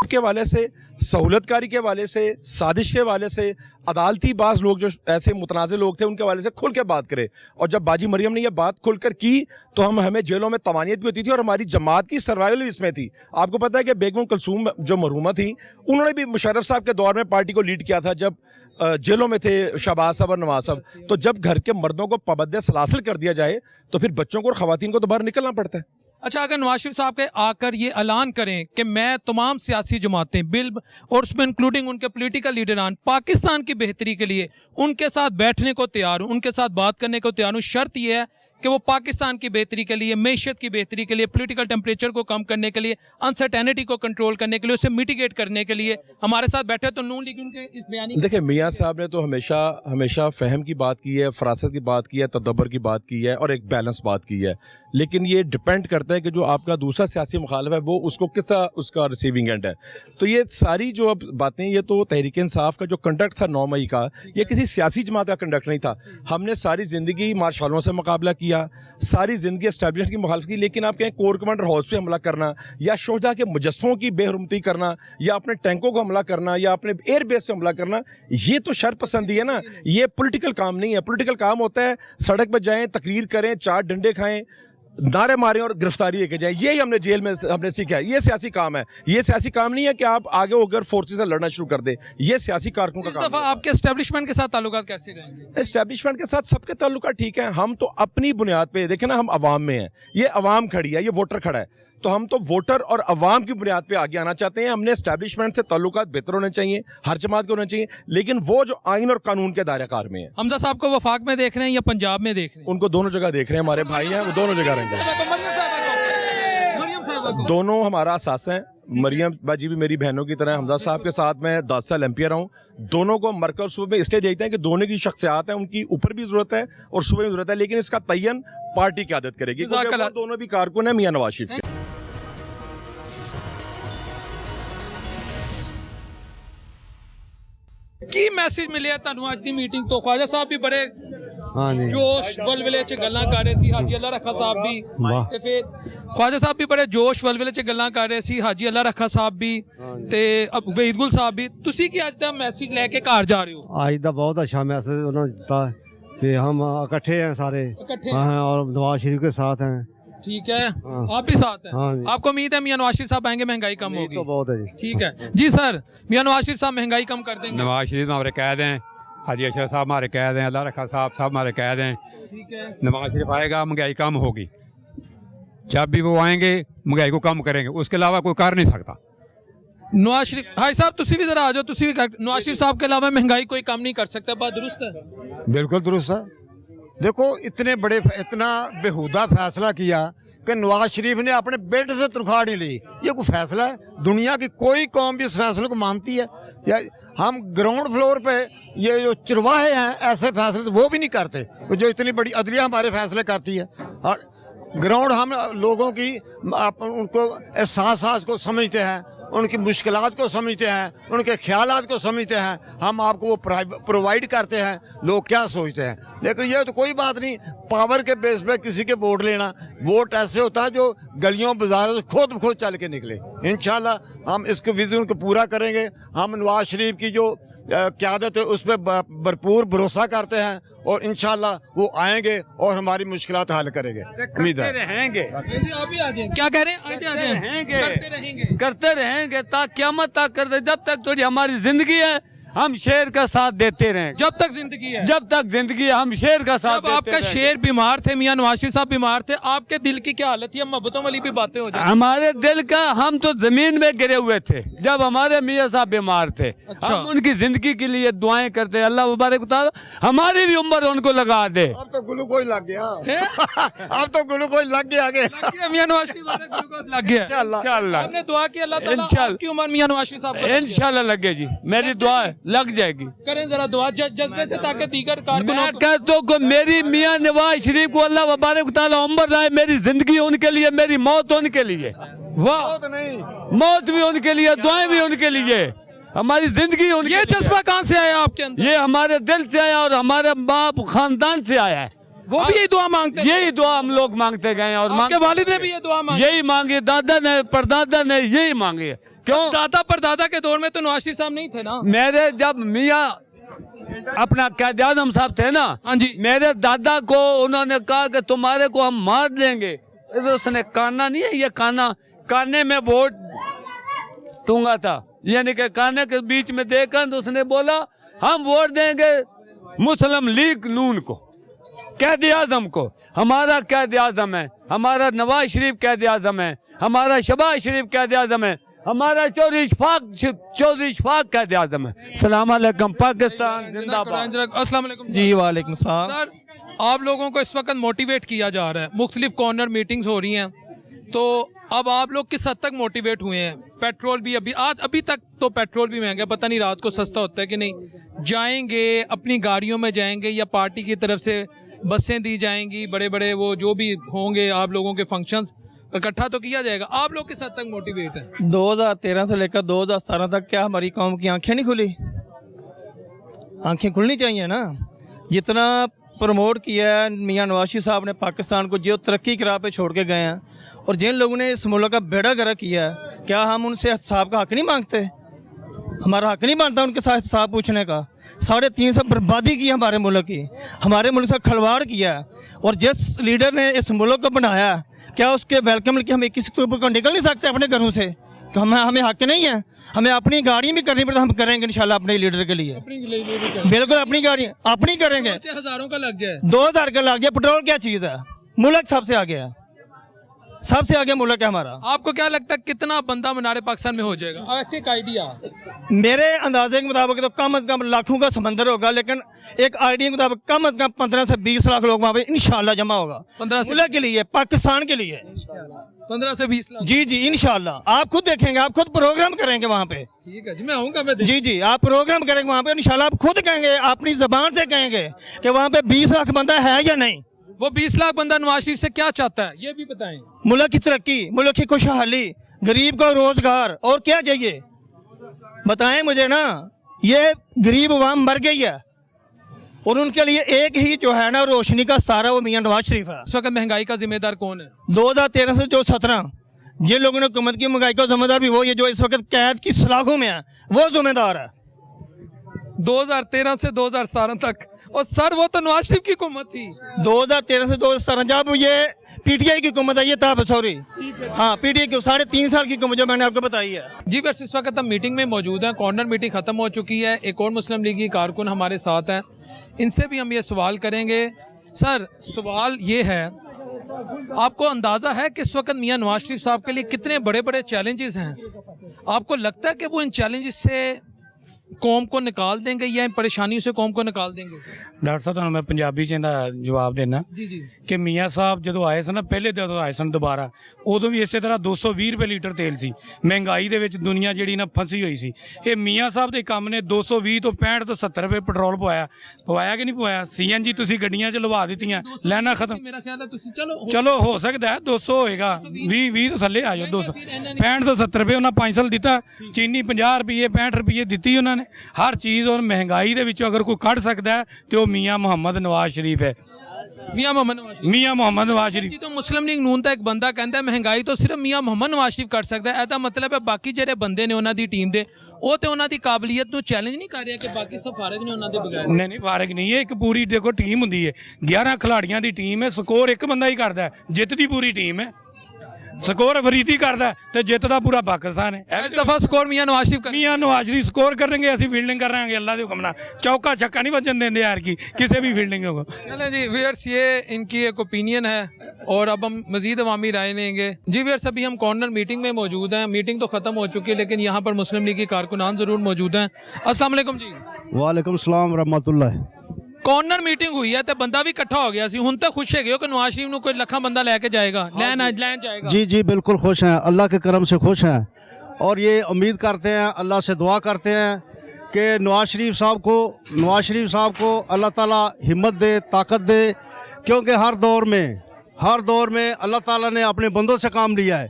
के हवाले से, सहूलतकारी के हवाले से, साजिश के हवाले से, अदालती बाज लोग जो ऐसे मुतनाज़े लोग थे उनके हवाले से खुल के बात करे। और जब बाजी मरियम ने यह बात खुलकर की तो हमें जेलों में तवानियत भी होती थी और हमारी जमात की सर्वाइवल भी इसमें थी। आपको पता है कि बेगम कुलसूम जो मरहूमा थी, उन्होंने भी मुशर्रफ साहब के दौर में पार्टी को लीड किया था जब जेलों में थे शहबाज साहब और नवाज साहब। तो जब घर के मर्दों को पाबंद सलासिल कर दिया जाए तो फिर बच्चों को और ख़वातीन को तो बाहर निकलना पड़ता है। अच्छा, अगर नवाज शरीफ साहब के आकर ये ऐलान करें कि मैं तमाम सियासी जमातें बिल और उसमें इंक्लूडिंग उनके पॉलिटिकल लीडरान पाकिस्तान की बेहतरी के लिए उनके साथ बैठने को तैयार हूँ, उनके साथ बात करने को तैयार हूँ, शर्त यह है कि वो पाकिस्तान की बेहतरी के लिए, मैशत की बेहतरी के लिए, पॉलिटिकल टेम्परेचर को कम करने के लिए, अनसर्टेनिटी को कंट्रोल करने के लिए, उसे मिटिगेट करने के लिए हमारे साथ बैठे, तो नून लीग उनके इस बयानी। देखिए, मियां साहब ने तो हमेशा फ़हम की बात की है, फरासत की बात की है, तदब्बर की बात की है और एक बैलेंस बात की है। लेकिन ये डिपेंड करता है कि जो आपका दूसरा सियासी मुखालिफ है वो उसको किस उसका रिसीविंग एंड है। तो ये सारी जो अब बातें, ये तो तहरीक इंसाफ का जो कंडक्ट था 9 मई का, ये किसी सियासी जमात का कंडक्ट नहीं था। हमने सारी ज़िंदगी मार्शालों से मुकाबला किया। किया, सारी ज़िंदगी एस्टैब्लिशमेंट की मुखालफत की, लेकिन आप कहें कोर कमांडर हाउस पे हमला करना या शोहदा के मुजस्समों की बेहरमती करना या अपने टैंकों को हमला करना या अपने एयर बेस से हमला करना, ये तो शर पसंदी है ना, ये पॉलिटिकल काम नहीं है। पॉलिटिकल काम होता है सड़क पर जाएं, तकरीर करें, 4 डंडे खाएं, नारे मारें और गिरफ्तारी लेके जाएं। यही हमने जेल में हमने सीखा है। ये सियासी काम है, ये सियासी काम नहीं है कि आप आगे होकर फोर्सेस से लड़ना शुरू कर दे। ये सियासी कारकुनों का इस काम दफा है। आपके एस्टेब्लिशमेंट के साथ ताल्लुकात कैसे रहेंगे? एस्टैब्लिशमेंट के साथ सबके ताल्लुका ठीक है। हम तो अपनी बुनियाद पे देखें ना, हम अवाम में हैं, ये अवाम खड़ी है, ये वोटर खड़ा है, तो हम तो वोटर और अवाम की बुनियाद पे आगे आना चाहते हैं। हमने एस्टैब्लिशमेंट से ताल्लुकात बेहतर होने चाहिए, हर जमात के होने चाहिए, लेकिन वो जो आइन और कानून के दायरे कार में है। हमजा साहब को वफाक में देख रहे हैं या पंजाब में देख रहे हैं? उनको दोनों जगह देख रहे हैं, हमारे भाई हैं, वो दोनों जगह रहेंगे। मरियम साहबा को। दोनों हमारा सास हैं। मरियम बाजी भी मेरी बहनों की तरह। हमजा साहब के साथ मैं 10 साल एमपी रहा हूँ। दोनों को मरकज सूबे में इसलिए देखते हैं कि दोनों की शख्सियात हैं, उनकी ऊपर भी जरूरत है और सूबे में जरूरत है, लेकिन इसका तयन पार्टी की आदत करेगी, क्योंकि वो दोनों भी कारकुन है मियां नवाज शरीफ के। ਕੀ ਮੈਸੇਜ ਮਿਲਿਆ ਤੁਹਾਨੂੰ ਅੱਜ ਦੀ ਮੀਟਿੰਗ ਤੋਂ? ख्वाजा साहब भी बड़े हाँ जी जोश वलवले च गल्लां कर रहे सी, हाजी अल्लाह रखा साहब भी, वाह। ਤੇ ਫਿਰ ख्वाजा साहब भी बड़े जोश वलवले ਚ ਗੱਲਾਂ ਕਰ ਰਹੇ ਸੀ, ਹਾਜੀ ਅੱਲਾ ਰੱਖਾ ਸਾਹਿਬ ਵੀ ਤੇ ਵਹੀਦਗੁਲ ਸਾਹਿਬ ਵੀ। ਤੁਸੀਂ ਕੀ ਅੱਜ ਦਾ ਮੈਸੇਜ ਲੈ ਕੇ ਘਰ ਜਾ ਰਹੇ ਹੋ? आज का बहुत अच्छा मैसेज उन्होंने दिता है कि हम इकट्ठे हैं सारे, इकट्ठे हाँ हैं, और नवाज शरीफ के साथ हैं। ठीक है, हाँ। आप भी साथ हैं? हाँ जी। आपको उम्मीद है मियां नवाज शरीफ साहब आएंगे, महंगाई कम ये होगी? तो बहुत है जी। ठीक है जी सर, मियां नवाज शरीफ साहब महंगाई कम कर देंगे? नवाज शरीफ हमारे कैद हैं, हाजी अशरफ साहब हमारे कैद हैं, अल्लाह रखा साहब हमारे कैद हैं। ठीक है, नवाज शरीफ आएगा, महंगाई कम होगी। जब भी वो आएंगे महंगाई को कम करेंगे, उसके अलावा कोई कर नहीं सकता। नवाज शरीफ भाई साहब तुसी भी जरा आ जाओ, तुसी भी नवाज शरीफ साहब के अलावा महंगाई कोई कम नहीं कर सकता, बात दुरुस्त है? बिल्कुल दुरुस्त है। देखो इतना बेहुदा फैसला किया कि नवाज शरीफ ने अपने बेटे से तनख्वाह नहीं ली, ये कोई फैसला है? दुनिया की कोई कौम भी इस फैसले को मानती है? या हम ग्राउंड फ्लोर पे ये जो चरवाहे हैं ऐसे फैसले तो वो भी नहीं करते, जो इतनी बड़ी अदलिया हमारे फैसले करती है। और ग्राउंड हम लोगों की उनको एहसास को समझते हैं, उनकी मुश्किलात को समझते हैं, उनके ख्यालात को समझते हैं, हम आपको वो प्रोवाइड करते हैं। लोग क्या सोचते हैं, लेकिन ये तो कोई बात नहीं। पावर के बेस पे किसी के वोट लेना, वोट ऐसे होता है जो गलियों बाजारों से खुद चल के निकले। इंशाल्लाह हम इसको विजन को पूरा करेंगे। हम नवाज शरीफ की जो क़यादत है उस पर भरपूर भरोसा करते हैं और इंशाल्लाह वो आएंगे और हमारी मुश्किलात हल करेंगे, उम्मीद है। रहेंगे, आप भी आ जाएं। क्या कह रहे हैं? आगे आ जाएं। करते रहेंगे ताकि क़यामत तक करते, जब तक थोड़ी हमारी जिंदगी है हम शेर का साथ देते रहें। जब तक जिंदगी है, जब तक जिंदगी है हम शेर का साथ जब देते आपका रहेंगे। शेर बीमार थे, मियां नवाज शरीफ साहब बीमार थे, आपके दिल की क्या हालत थी? हम मोहब्बतों वाली भी बातें हो जाए। हमारे दिल का, हम तो जमीन में गिरे हुए थे जब हमारे मियाँ साहब बीमार थे। अच्छा। हम उनकी जिंदगी के लिए दुआएं करते, अल्लाह मुबारक ताला हमारी भी उम्र उनको लगा दे। अब तो ग्लूकोज लग गया अब तो ग्लूकोज लग गया आगे। मियां नवाज शरीफ साहब को ग्लूकोज लग गया। इंशाल्लाह हमने दुआ की अल्लाह ताला इंशाल्लाह। आपकी उम्र मियां नवाज शरीफ साहब को लग जाए। इंशाल्लाह लगे जी, मेरी दुआ लग जाएगी। करें जरा दुआ जज्बे से, ताकि दीगर कारकुनों मैं कहता हूँ कि मेरी मियाँ नवाज शरीफ को अल्लाह मुबारक ताला उम्र लाए, मेरी जिंदगी उनके लिए, मेरी मौत उनके लिए, वाह, मौत भी उनके लिए, दुआएं भी उनके लिए, हमारी जिंदगी उनके ये लिए। जज्बा कहाँ से आया आपके अंदर? ये हमारे दिल से आया और हमारे बाप खानदान से आया है। वो भी यही दुआ मांगते हैं? यही दुआ हम लोग मांगते गए और आपके वालिद ने भी ये दुआ मांगी? यही मांगी, दादा ने परदादा ने यही मांगी। क्यों? दादा परदादा के दौर में तो नवाज शरीफ साहब नहीं थे ना? मेरे जब मियाँ अपना कैद आज़म साहब थे ना, हाँ जी, मेरे दादा को उन्होंने कहा कि तुम्हारे को हम मार देंगे। तो उसने काना नहीं है, ये काने में वोट दूंगा था, यानी कि काने के बीच में देखकर तो उसने बोला हम वोट देंगे मुस्लिम लीग नून को, कैद आज़म को। हमारा कैद आज़म है, हमारा नवाज शरीफ कैद आज़म है, हमारा शहबाज शरीफ कैद आज़म है, हमारा चौधरी इशफाक कैद आज़म है। सलाम अलैकुम पाकिस्तान जिंदाबाद। अस्सलाम वालेकुम जी वालेकुम सलाम। सर, आप लोगों को इस वक्त मोटिवेट किया जा रहा है, मुख्तलिफ कॉर्नर मीटिंग्स हो रही हैं, तो अब आप लोग किस हद तक मोटिवेट हुए हैं? पेट्रोल भी अभी तक तो पेट्रोल भी महंगा है, पता नहीं रात को सस्ता होता है कि नहीं। जाएंगे अपनी गाड़ियों में जाएंगे या पार्टी की तरफ से बसें दी जाएंगी, बड़े बड़े वो जो भी होंगे आप लोगों के फंक्शंस इकट्ठा तो किया जाएगा। आप लोग किस हद तक मोटिवेट हैं? 2013 से लेकर 2017 तक क्या हमारी कौम की आंखें नहीं खुली? आंखें खुलनी चाहिए ना। जितना प्रमोट किया है मियां नवाज शरीफ साहब ने पाकिस्तान को, जो तरक्की की राह पे छोड़ के गए हैं, और जिन लोगों ने इस मुल्क का बेड़ा गर्क किया है, क्या हम उनसे हिसाब का हक नहीं मांगते? हमारा हक नहीं बनता उनके साथ हिसाब पूछने का? 3.5 साल बर्बादी की हमारे मुल्क की, हमारे मुल्क से खिलवाड़ किया है। और जिस लीडर ने इस मुल्क को बनाया, क्या उसके वेलकम कि हम किसी को निकल नहीं सकते अपने घरों से? तो हमें हक नहीं है? हमें अपनी गाड़ी भी करनी पड़ती, हम करेंगे इंशाल्लाह अपने लीडर के लिए, बिल्कुल अपनी गाड़ी अपनी करेंगे। हजारों का लग गया है, 2000 का लग गया। पेट्रोल क्या चीज़ है? मुल्क सबसे आगे है, सबसे आगे मुल्क है हमारा। आपको क्या लगता है कितना बंदा मीनार पाकिस्तान में हो जाएगा? ऐसे एक आइडिया मेरे अंदाजे के मुताबिक तो कम से कम लाखों का समंदर होगा, लेकिन एक आइडिया के मुताबिक कम से कम 15 से 20 लाख लोग वहाँ पे इंशाल्लाह जमा होगा। 15 से मुल्क के लिए, पाकिस्तान के लिए 15 से 20 लाख। जी जी इंशाल्लाह। आप खुद देखेंगे, आप खुद प्रोग्राम करेंगे वहाँ पे। ठीक है जी, मैं आऊँगा। मैं जी जी आप प्रोग्राम करेंगे वहाँ पे इंशाल्लाह। आप खुद कहेंगे, अपनी जबान से कहेंगे कि वहाँ पे 20 लाख बंदा है या नहीं। वो 20 लाख बंदा नवाज शरीफ से क्या चाहता है ये भी बताएं। मुल्क की तरक्की, मुल्क की खुशहाली, गरीब को रोजगार, और क्या चाहिए बताएं मुझे ना। ये गरीब अवाम मर गई है, और उनके लिए एक ही जो है ना रोशनी का सितारा, वो मियां नवाज शरीफ है। इस वक्त महंगाई का जिम्मेदार कौन है? 2013 से जो 17 जिन लोगों ने हुकूमत की, महंगाई का जिम्मेदार भी वो ये जो इस वक्त कैद की सलाखों में है, वो जिम्मेदार है। 2013 से 2017 तक, और सर वो तो नवाज शरीफ की हुकूमत थी। 2013 से 2017 जब ये पीटीआई की हुकूमत आई है तब, सॉरी हाँ पीटीआई की 3.5 साल की हुकूमत जो मैंने आपको बताई है। जी बस इस वक्त हम मीटिंग में मौजूद हैं, कॉर्नर मीटिंग खत्म हो चुकी है। एक और मुस्लिम लीग की कारकुन हमारे साथ हैं, इनसे भी हम ये सवाल करेंगे। सर सवाल ये है, आपको अंदाज़ा है कि इस वक्त मियां नवाज शरीफ साहब के लिए कितने बड़े बड़े चैलेंजेस हैं? आपको लगता है कि वो इन चैलेंजेस से कौम को निकाल देंगे या इन परेशानियों से कौम को निकाल देंगे? डॉक्टर साहब ਤੁਹਾਨੂੰ ਮੈਂ ਪੰਜਾਬੀ ਚ ਇਹਦਾ ਜਵਾਬ ਦੇਣਾ जी जी ਕਿ ਮੀਆਂ ਸਾਹਿਬ ਜਦੋਂ ਆਏ ਸਨ ਨਾ, ਪਹਿਲੇ ਜਦੋਂ ਆਏ ਸਨ ਦੁਬਾਰਾ, ਉਦੋਂ ਵੀ ਇਸੇ ਤਰ੍ਹਾਂ 220 ਰੁਪਏ ਲੀਟਰ ਤੇਲ ਸੀ। ਮਹਿੰਗਾਈ ਦੇ ਵਿੱਚ ਦੁਨੀਆ ਜਿਹੜੀ ਨਾ ਫਸੀ ਹੋਈ ਸੀ। ਇਹ ਮੀਆਂ ਸਾਹਿਬ ਦੇ ਕੰਮ ਨੇ 220 ਤੋਂ 65 ਤੋਂ 70 ਰੁਪਏ ਪੈਟਰੋਲ ਪਵਾਇਆ ਕਿ ਨਹੀਂ ਪਵਾਇਆ? ਸੀਐਨਜੀ ਤੁਸੀਂ ਗੱਡੀਆਂ 'ਚ ਲਵਾ ਦਿੱਤੀਆਂ, ਲੈਣਾ ਖਤਮ। मेरा ख्याल है तुसी ਚਲੋ ਹੋ ਸਕਦਾ ਹੈ 200 ਹੋਏਗਾ, 20 ਤੋਂ ਥੱਲੇ ਆ ਜਾਓ। 200 65 ਤੋਂ 70 ਰੁਪਏ ਉਹਨਾਂ 5 ਸਾਲ ਦਿੱਤਾ। ਚੀਨੀ 50 ਰੁਪਏ 65 ਰੁਪਏ ਦਿੱਤੀ ਉਹਨਾਂ ਨੇ। ਹਰ ਚੀਜ਼ ਔਰ ਮਹਿੰਗਾਈ ਦੇ ਵਿੱਚੋਂ ਅਗਰ ਕੋਈ ਕੱਢ ਸਕਦਾ ਹੈ ਤੇ ਉਹ ਮੀਆਂ ਮੁਹੰਮਦ ਨਵਾਜ਼ ਸ਼ਰੀਫ ਹੈ। मियां मोहम्मद नवाज शरीफ। ਮੀਆਂ ਮੁਹੰਮਦ ਨਵਾਜ਼ ਸ਼ਰੀਫ। जी तो मुस्लिम लीग नून ਦਾ ਇੱਕ ਬੰਦਾ ਕਹਿੰਦਾ ਮਹਿੰਗਾਈ ਤੋਂ ਸਿਰਫ ਮੀਆਂ ਮੁਹੰਮਦ ਨਵਾਜ਼ ਸ਼ਰੀਫ ਕਰ ਸਕਦਾ ਹੈ। ਇਹਦਾ ਮਤਲਬ ਹੈ ਬਾਕੀ ਜਿਹੜੇ ਬੰਦੇ ਨੇ ਉਹਨਾਂ ਦੀ ਟੀਮ ਦੇ, ਉਹ ਤੇ ਉਹਨਾਂ ਦੀ ਕਾਬਲੀਅਤ ਨੂੰ ਚੈਲੰਜ ਨਹੀਂ ਕਰ ਰਿਹਾ ਕਿ ਬਾਕੀ ਸਭ ਫਾਰਗ ਨੇ ਉਹਨਾਂ ਦੇ ਬਗੈਰ। ਨਹੀਂ ਫਾਰਗ ਨਹੀਂ ਹੈ। ਇੱਕ ਪੂਰੀ ਦੇਖੋ ਟੀਮ ਹੁੰਦੀ ਹੈ, 11 ਖਿਲਾੜੀਆਂ ਦੀ ਟੀਮ ਹੈ। ਸਕੋਰ ਇੱਕ ਬੰਦਾ ਹੀ ਕਰਦਾ ਹੈ, ਜਿੱਤ ਦੀ ਪੂਰੀ ਟੀਮ ਹੈ। ਸਕੋਰ ਫਰੀਦੀ ਕਰਦਾ ਤੇ ਜਿੱਤ ਦਾ ਪੂਰਾ ਪਾਕਿਸਤਾਨ ਹੈ। ਇਸ ਦਫਾ ਸਕੋਰ ਮੀਆਂ ਨਵਾਜ਼ ਸ਼ਰੀਫ ਮੀਆਂ ਨਵਾਜ਼ ਸ਼ਰੀਫ ਸਕੋਰ ਕਰਾਂਗੇ, ਅਸੀਂ फील्डिंग ਕਰਾਂਗੇ ਅੱਲਾ ਦੇ ਹੁਕਮ ਨਾਲ। ਚੌਕਾ ਛੱਕਾ ਨਹੀਂ ਵੱਜਣ ਦਿੰਦੇ यार की किसी भी फील्डिंग को। चलें जी व्यूअर्स, ये इनकी एक ओपिनियन है और अब हम मजीद अवामी राय लेंगे। जी व्यूअर्स, अभी हम कॉर्नर मीटिंग में मौजूद हैं। मीटिंग तो ख़त्म हो चुकी है लेकिन यहाँ पर मुस्लिम लीग के कारकुनान ज़रूर मौजूद हैं। अस्सलाम वालेकुम जी। वालेकुम सलाम रहमतुल्लाह। कॉर्नर मीटिंग हुई है तो बंदा भी इकट्ठा हो गया सी। हुण तो खुश है कि नवाज शरीफ को कोई लखा बंदा लेके जाएगा, लैन जाएगा। जी जी बिल्कुल खुश हैं, अल्लाह के करम से खुश हैं, और ये उम्मीद करते हैं, अल्लाह से दुआ करते हैं कि नवाज शरीफ साहब को अल्लाह ताला हिम्मत दे, ताकत दे, क्योंकि हर दौर में अल्लाह ताला ने अपने बंदों से काम लिया है।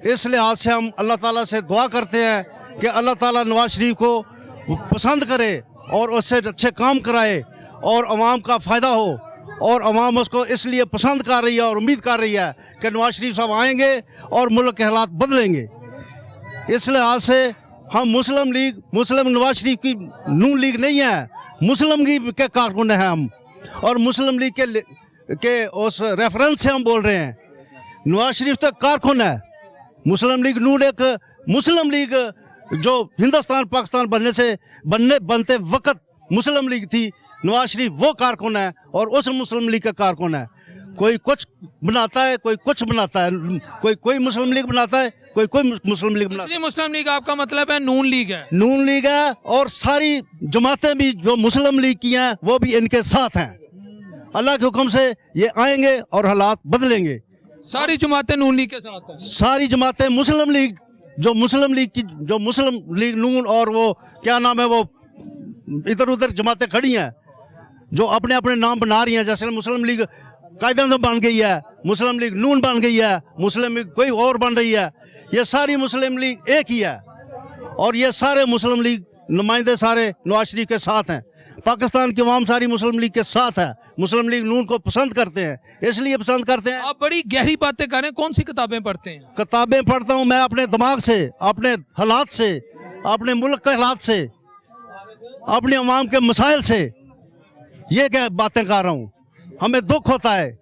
इस लिहाज से हम अल्लाह ताला से दुआ करते हैं कि अल्लाह ताला नवाज शरीफ को पसंद करे और उससे अच्छे काम कराए और अवाम का फ़ायदा हो, और अवाम उसको इसलिए पसंद कर रही है और उम्मीद कर रही है कि नवाज शरीफ साहब आएंगे और मुल्क के हालात बदलेंगे। इस लिहाज से हम मुस्लिम नवाज शरीफ की नून लीग नहीं है, मुस्लिम लीग के कारकुन हैं हम, और मुस्लिम लीग के उस रेफरेंस से हम बोल रहे हैं। नवाज शरीफ तो कारकुन है, मुस्लिम लीग नून एक मुस्लिम लीग जो हिंदुस्तान पाकिस्तान बनते वक्त मुस्लिम लीग थी, नवाज शरीफ वो कारकुन है और उस मुस्लिम लीग का कारकुन है। कोई कुछ बनाता है, कोई कुछ बनाता है, कोई मुस्लिम लीग बनाता है, कोई मुस्लिम लीग बनाता है। मुस्लिम लीग आपका मतलब है नून लीग है? नून लीग है, और सारी जमातें भी जो मुस्लिम लीग की हैं वो भी इनके साथ हैं। अल्लाह के हुक्म से ये आएंगे और हालात बदलेंगे। सारी जमातें नून लीग के साथ हैं? सारी जमातें मुस्लिम लीग नून और वो क्या नाम है, वो इधर उधर जमातें खड़ी हैं जो अपने अपने नाम बना रही हैं। जैसे मुस्लिम लीग कायदा बन गई है, मुस्लिम लीग नून बन गई है, मुस्लिम लीग कोई और बन रही है। ये सारी मुस्लिम लीग एक ही है, और ये सारे मुस्लिम लीग नुमाइंदे सारे नवाज शरीफ के साथ हैं, पाकिस्तान की अवाम सारी मुस्लिम लीग के साथ है, मुस्लिम लीग नून को पसंद करते हैं, इसलिए पसंद करते हैं। आप बड़ी गहरी बातें कर रहे हैं, कौन सी किताबें पढ़ते हैं? किताबें पढ़ता हूँ मैं अपने दिमाग से, अपने हालात से, अपने मुल्क के हालात से, अपने अवाम के मसाइल से ये क्या बातें कर रहा हूँ। हमें दुख होता है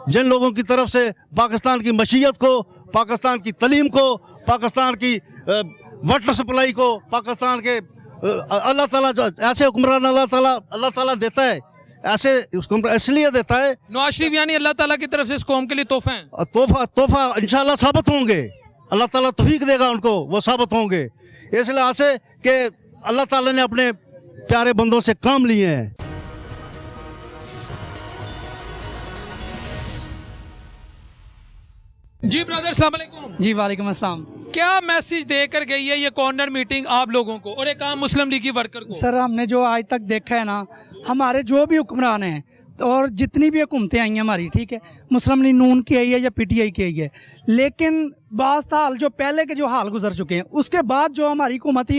जिन लोगों की तरफ से पाकिस्तान की मशीयत को, पाकिस्तान की तलीम को, पाकिस्तान की वाटर सप्लाई को, पाकिस्तान के अल्लाह ताला ऐसे हुक्मरान अल्लाह ताला देता है, ऐसे इसलिए देता है। नवाज शरीफ यानी अल्लाह ताला की तरफ से इस कौम के लिए तोहफा है। तोहफा इंशाल्लाह साबित होंगे, अल्लाह ताला तौफीक देगा उनको, वो साबित होंगे। इस लिहाज से कि अल्लाह ताला ने अपने प्यारे बंदों से काम लिए हैं। जी ब्रदर, अस्सलाम वालेकुम। जी वालेकुम अस्सलाम। क्या मैसेज देकर गई है ये कॉर्नर मीटिंग आप लोगों को और एक आम मुस्लिम लीग की वर्कर को? सर, हमने जो आज तक देखा है ना, हमारे जो भी हुक्मरान हैं और जितनी भी हुकूमतें आई हैं हमारी, ठीक है, मुस्लिम लीग नून की आई है या पीटीआई की आई है, लेकिन बाज़ हाल जो पहले के जो हाल गुजर चुके हैं, उसके बाद जो हमारी हुकूमत ही,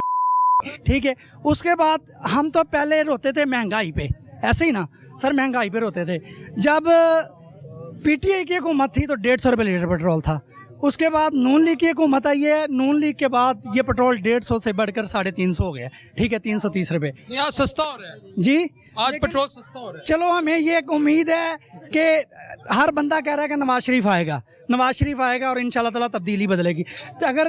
ठीक है, उसके बाद हम तो पहले रोते थे महंगाई पे, ऐसे ही ना सर, महंगाई पे रोते थे। जब पीटीआई की हुकूमत थी तो 150 रुपये लीटर पेट्रोल था। उसके बाद नून लीग की हुकूमत आई है, नून लीग के बाद ये पेट्रोल 150 से बढ़कर 350 हो गया, ठीक है, 330 रुपये। यहाँ सस्ता हो रहा है जी, आज पेट्रोल सस्ता हो रहा है। चलो, हमें ये एक उम्मीद है कि हर बंदा कह रहा है कि नवाज शरीफ आएगा, नवाज शरीफ आएगा और इंशाल्लाह ताला तब्दीली बदलेगी। तो अगर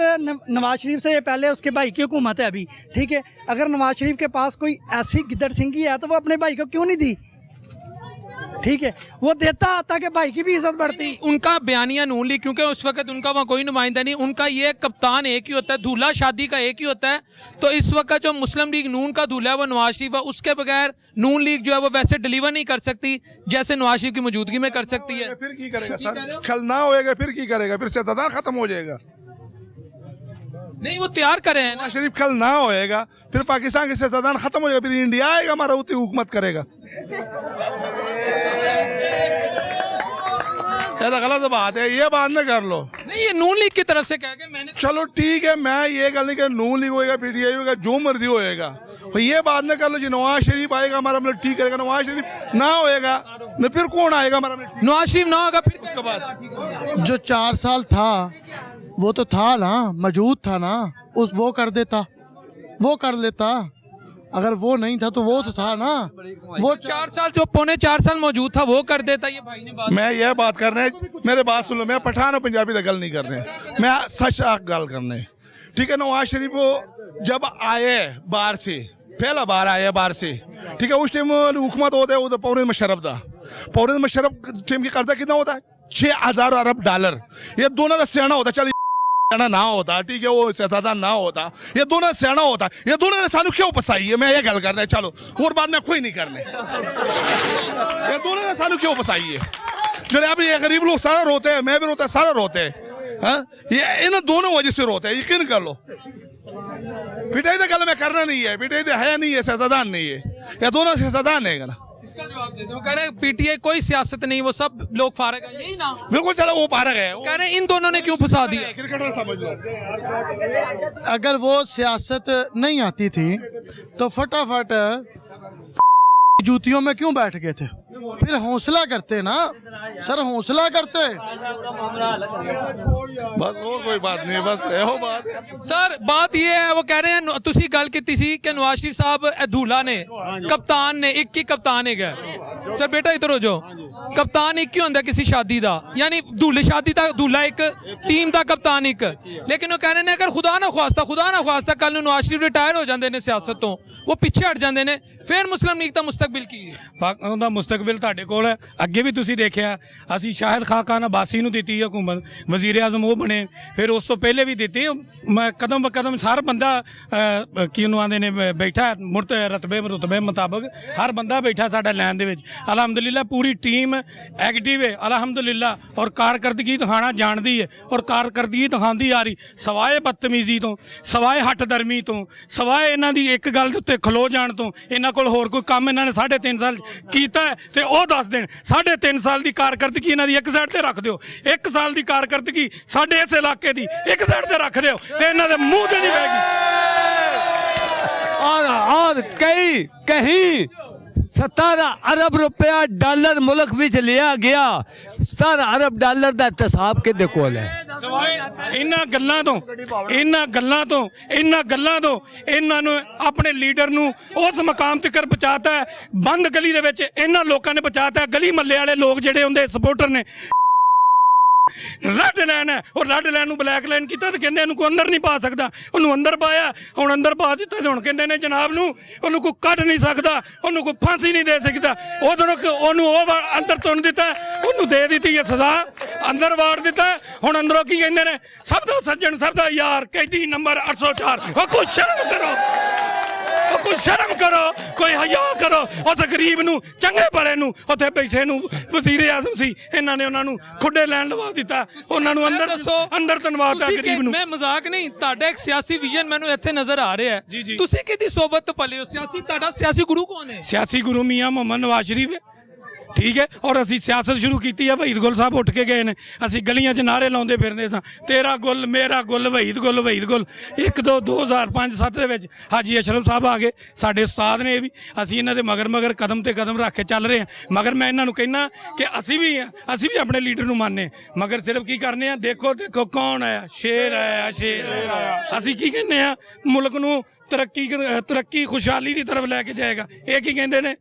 नवाज शरीफ से पहले उसके भाई की हुकूमत है अभी, ठीक है, अगर नवाज शरीफ के पास कोई ऐसी गिद्दड़ सिंगी है तो वो अपने भाई को क्यों नहीं दी? ठीक है, वो देता ताकि भाई की भी इज्जत बढ़ती। उनका बयानिया नून लीग, क्योंकि उस वक्त उनका वहाँ कोई नुमाइंदा नहीं, उनका ये कप्तान एक ही होता है, दूल्हा शादी का एक ही होता है। तो इस वक्त जो मुस्लिम लीग नून का दूल्हा है वो नवाज शरीफ है, उसके बगैर नून लीग जो है वो वैसे डिलीवर नहीं कर सकती जैसे नवाज शरीफ की मौजूदगी में कर सकती है। फिर की करेगा सर, कल ना होएगा फिर की करेगा, फिर सियासतदान खत्म हो जाएगा। नहीं, वो तैयार करे हैं नवाज शरीफ कल ना होएगा फिर पाकिस्तान के सियासतदान खत्म हो जाएगा, फिर इंडिया आएगा हमारा उतनी हुकूमत करेगा। ये तो गलत बात है, ये बात न कर लो। नहीं, ये नून लीग की तरफ से कह के मैंने, चलो ठीक है, मैं ये गल नहीं कि नून लीग होएगा, पीटीआई होएगा, जो मर्जी होएगा, तो ये बात न कर लो जी नवाज शरीफ आएगा हमारा मतलब ठीक करेगा। नवाज शरीफ ना होएगा न फिर कौन आएगा हमारा? नवाज शरीफ ना होगा फिर उसके बाद जो 4 साल था वो तो था ना, मौजूद था ना, उस वो कर देता, वो कर लेता। अगर वो नहीं था तो वो तो था ना, वो 4 साल जो पौने 4 साल मौजूद था वो कर देता। ये भाई ने बात, मैं ये बात करने, मेरे बात सुन लो, मैं पठान और पंजाबी तो गल नहीं करने, मैं सच गल करने, ठीक है। नवाज शरीफ जब आए बाहर से, पहला बार आया बाहर से, ठीक है, उस टाइम हुकूमत होता है उधर परवेज मुशर्रफ था। परवेज मुशर्रफ टाइम की कर्जा कितना होता है? 6000 अरब डॉलर। ये दोनों का सियाना होता, चल ना होता, ठीक है, वो सियासतदान ना होता, ये दोनों सियाना होता। ये दोनों ने सानू क्यों फसाई है? मैं ये गल करना है, चलो और बात मैं कोई नहीं करने। ये दोनों ने सानू क्यों फसाई है? जो अब ये गरीब लोग सारा रोते हैं, मैं भी रोता, सारा रोते हैं, ये इन दोनों वजह से रोते हैं, यकीन कर लो। पिटाई तो गल मैं करना नहीं है, पिटाई तो है नहीं है, सियासतदान नहीं है, ये दोनों सियासतदान है ना। इसका जवाब दे दो। कह रहे पीटीआई कोई सियासत नहीं, वो सब लोग फारग है, यही ना? बिल्कुल, चलो वो फारग है। कह रहे इन दोनों ने क्यों फंसा दिया? क्रिकेटर समझ लो। अगर वो सियासत नहीं आती थी तो फटाफट जूतियों में क्यों बैठ गए थे? फिर हौसला करते ना सर, हौसला करते। बस और कोई बात नहीं, बस एहो बात। सर बात ये है, वो कह रहे हैं तुसी गल की सी कि नवाज शरीफ साहब दूल्हा ने, कप्तान ने, एक ही कप्तान है। सर बेटा इधर हो जाओ। कप्तान एक ही होंगे किसी शादी का, यानी दूल्हे शादी का दूल्हा एक, टीम का कप्तान एक। लेकिन वो कह रहे हैं अगर खुदा ना खास्ता कल नवाज शरीफ रिटायर हो जाते हैं सियासत तो, वो पिछे हट जाते हैं, फिर मुस्लिम लीग का मुस्तकबिल की ਉਹਦਾ ਮੁਸਤਕਬਲ ਤੁਹਾਡੇ ਕੋਲ ਹੈ। ਅੱਗੇ ਵੀ ਤੁਸੀਂ ਦੇਖਿਆ, ਅਸੀਂ ਸ਼ਾਹਿਦ ਖਾਕਾਨ ਅਬਾਸੀ ਨੂੰ ਦਿੱਤੀ ਹਕੂਮਤ, ਵਜ਼ੀਰ ਆਜ਼ਮ ਉਹ ਬਣੇ, ਫਿਰ ਉਸ ਤੋਂ ਪਹਿਲੇ ਵੀ ਦਿੱਤੀ। ਮੈਂ ਕਦਮ ਬ ਕਦਮ ਹਰ ਬੰਦਾ ਕੀ ਉਹਨੂੰ ਆਉਂਦੇ ਨੇ ਬੈਠਾ ਰਤਬੇ ਮੁਤਾਬਕ ਹਰ ਬੰਦਾ ਬੈਠਾ ਸਾਡਾ ਲਾਈਨ ਦੇ ਵਿੱਚ। ਅਲਹਮਦੁਲਿਲਾ ਪੂਰੀ ਟੀਮ ਐਕਟਿਵ ਹੈ ਅਲਹਮਦੁਲਿਲਾ, ਔਰ ਕਾਰਕਰਦਗੀ ਦਿਖਾਉਣਾ ਜਾਣਦੀ ਹੈ, ਔਰ ਕਾਰਕਰਦਗੀ ਦਿਖਾਉਂਦੀ ਆ ਰਹੀ, ਸਵਾਏ ਬਦਤਮੀਜ਼ੀ ਤੋਂ, ਸਵਾਏ ਹੱਟ ਦਰਮੀ ਤੋਂ, ਸਵਾਏ ਇਹਨਾਂ ਦੀ ਇੱਕ ਗੱਲ ਦੇ ਉੱਤੇ ਖਲੋ ਜਾਣ ਤੋਂ। ਇਹਨਾਂ ਕੋਲ ਹੋਰ ਕੋਈ ਕੰਮ ਇਹਨਾਂ ਨੇ 3.5 ਸਾਲ ਕੀਤਾ ਹੈ ਤੇ ਉਹ ਦੱਸ ਦੇਣ। 3.5 ਸਾਲ ਦੀ ਕਾਰਕਰਦਗੀ ਇਹਨਾਂ ਦੀ ਇੱਕ ਸਾਈਡ ਤੇ ਰੱਖ ਦਿਓ, 1 ਸਾਲ ਦੀ ਕਾਰਕਰਦਗੀ ਸਾਡੇ ਇਸ ਇਲਾਕੇ ਦੀ ਇੱਕ ਸਾਈਡ ਤੇ ਰੱਖ ਦਿਓ ਤੇ ਇਹਨਾਂ ਦੇ ਮੂੰਹ ਤੇ ਨਹੀਂ ਬਹਿਗੀ। और कहीं 17 अरब रुपया डॉलर मुल्क विच लिया गया। 17 अरब डॉलर का हिसाब किहदे कोल है? ਇਹਨਾਂ ਗੱਲਾਂ ਤੋਂ ਇਹਨਾਂ ਨੂੰ ਆਪਣੇ ਲੀਡਰ ਨੂੰ ਉਸ ਮਕਾਮ ਤੱਕ ਪਹੁੰਚਾਤਾ ਹੈ। ਬੰਦ ਗਲੀ ਦੇ ਵਿੱਚ ਇਹਨਾਂ ਲੋਕਾਂ ਨੇ ਪਹੁੰਚਾਤਾ। ਗਲੀ ਮੱਲੇ ਵਾਲੇ ਲੋਕ ਜਿਹੜੇ ਉਹਦੇ ਸਪੋਰਟਰ ਨੇ ਰੈੱਡ ਲਾਈਨ ਹੈ, ਉਹ ਰੈੱਡ ਲਾਈਨ ਨੂੰ ਬਲੈਕ ਲਾਈਨ ਕੀਤਾ ਤੇ ਕਹਿੰਦੇ ਇਹਨੂੰ ਕੋਈ ਅੰਦਰ ਨਹੀਂ ਪਾ ਸਕਦਾ। ਉਹਨੂੰ ਅੰਦਰ ਪਾਇਆ, ਹੁਣ ਅੰਦਰ ਪਾ ਦਿੱਤਾ ਤੇ ਹੁਣ ਕਹਿੰਦੇ ਨੇ ਜਨਾਬ ਨੂੰ ਉਹਨੂੰ ਕੋਈ ਕੱਢ ਨਹੀਂ ਸਕਦਾ, ਉਹਨੂੰ ਕੋਈ ਫਾਂਸੀ ਨਹੀਂ ਦੇ ਸਕਦਾ। ਉਦੋਂ ਉਹਨੂੰ ਉਹ ਅੰਦਰ ਤੁੰਨ ਦਿੱਤਾ, ਉਹਨੂੰ ਦੇ ਦਿੱਤੀ ਹੈ ਸਜ਼ਾ, ਅੰਦਰ ਵਾੜ ਦਿੱਤਾ। ਹੁਣ ਅੰਦਰੋਂ ਕੀ ਕਹਿੰਦੇ ਨੇ? ਸਭ ਦਾ ਸੱਜਣ, ਸਭ ਦਾ ਯਾਰ, ਕੈਦੀ ਨੰਬਰ 804। ਉਹ ਕੋਈ ਸ਼ਰਮ ਕਰੋ, ਉਹ ਕੋਈ ਸ਼ਰਮ ਕਰੋ, ਕੋਈ ਹਯਾ ਕਰੋ। ਉਸ ਗਰੀਬ ਨੂੰ, ਚੰਗੇ ਭਲੇ ਨੂੰ, ਉੱਥੇ ਬੈਠੇ ਨੂੰ ਵਜ਼ੀਰ ਆਜ਼ਮ ਸੀ, ਇਹਨਾਂ ਨੇ ਉਹਨਾਂ ਨੂੰ ਖੁੱਡੇ ਲੈਣ ਲਵਾ ਦਿੱਤਾ, ਉਹਨਾਂ ਨੂੰ ਅੰਦਰ ਤਨਵਾਤਾ ਗਰੀਬ ਨੂੰ। ਮੈਂ ਮਜ਼ਾਕ ਨਹੀਂ, ਤੁਹਾਡਾ ਇੱਕ ਸਿਆਸੀ ਵਿਜ਼ਨ ਮੈਨੂੰ ਇੱਥੇ ਨਜ਼ਰ ਆ ਰਿਹਾ ਹੈ। ਤੁਸੀਂ ਕਿਹਦੀ ਸੋਬਤ ਤੋਂ ਪਲੇ ਹੋ? ਤੁਹਾਡਾ ਸਿਆਸੀ ਗੁਰੂ ਕੌਣ ਹੈ? ਸਿਆਸੀ ਗੁਰੂ ਮੀਆਂ ਮੁਹੰਮਦ ਨਵਾਜ਼ ਸ਼ਰੀਫ ਹੈ, ਠੀਕ ਹੈ। ਔਰ ਅਸੀਂ ਸਿਆਸਤ ਸ਼ੁਰੂ ਕੀਤੀ ਹੈ। ਵਹੀਦ ਗੁੱਲ ਸਾਹਿਬ ਉੱਠ ਕੇ ਗਏ ਨੇ, ਅਸੀਂ ਗਲੀਆਂ 'ਚ ਨਾਅਰੇ ਲਾਉਂਦੇ ਫਿਰਦੇ ਸਾਂ, ਤੇਰਾ ਗੁੱਲ, ਮੇਰਾ ਗੁੱਲ, ਵਹੀਦ ਗੁੱਲ, ਵਹੀਦ ਗੁੱਲ। 2005-7 ਦੇ ਵਿੱਚ ਹਾਜੀ ਅਸ਼ਰਫ ਸਾਹਿਬ ਆ ਗਏ, ਸਾਡੇ ਉਸਤਾਦ ਨੇ। ਇਹ ਵੀ ਅਸੀਂ ਇਹਨਾਂ ਦੇ ਮਗਰ ਕਦਮ ਤੇ ਕਦਮ ਰੱਖ ਕੇ ਚੱਲ ਰਹੇ ਹਾਂ। ਮਗਰ ਮੈਂ ਇਹਨਾਂ ਨੂੰ ਕਹਿਣਾ ਕਿ ਅਸੀਂ ਵੀ ਆਪਣੇ ਲੀਡਰ ਨੂੰ ਮੰਨਦੇ, ਮਗਰ ਸਿਰਫ ਕੀ ਕਰਨੇ ਆ? ਦੇਖੋ ਕੌਣ ਆਇਆ? ਸ਼ੇਰ ਆਇਆ, ਸ਼ੇਰ ਆਇਆ। ਅਸੀਂ ਕੀ ਕਹਿੰਦੇ ਆ? ਮੁਲਕ ਨੂੰ ਤਰੱਕੀ ਖੁਸ਼ਹਾਲੀ ਦੀ ਤਰਫ ਲੈ ਕੇ ਜਾਏਗਾ। ਇਹ ਕੀ ਕਹਿੰਦੇ ਨੇ?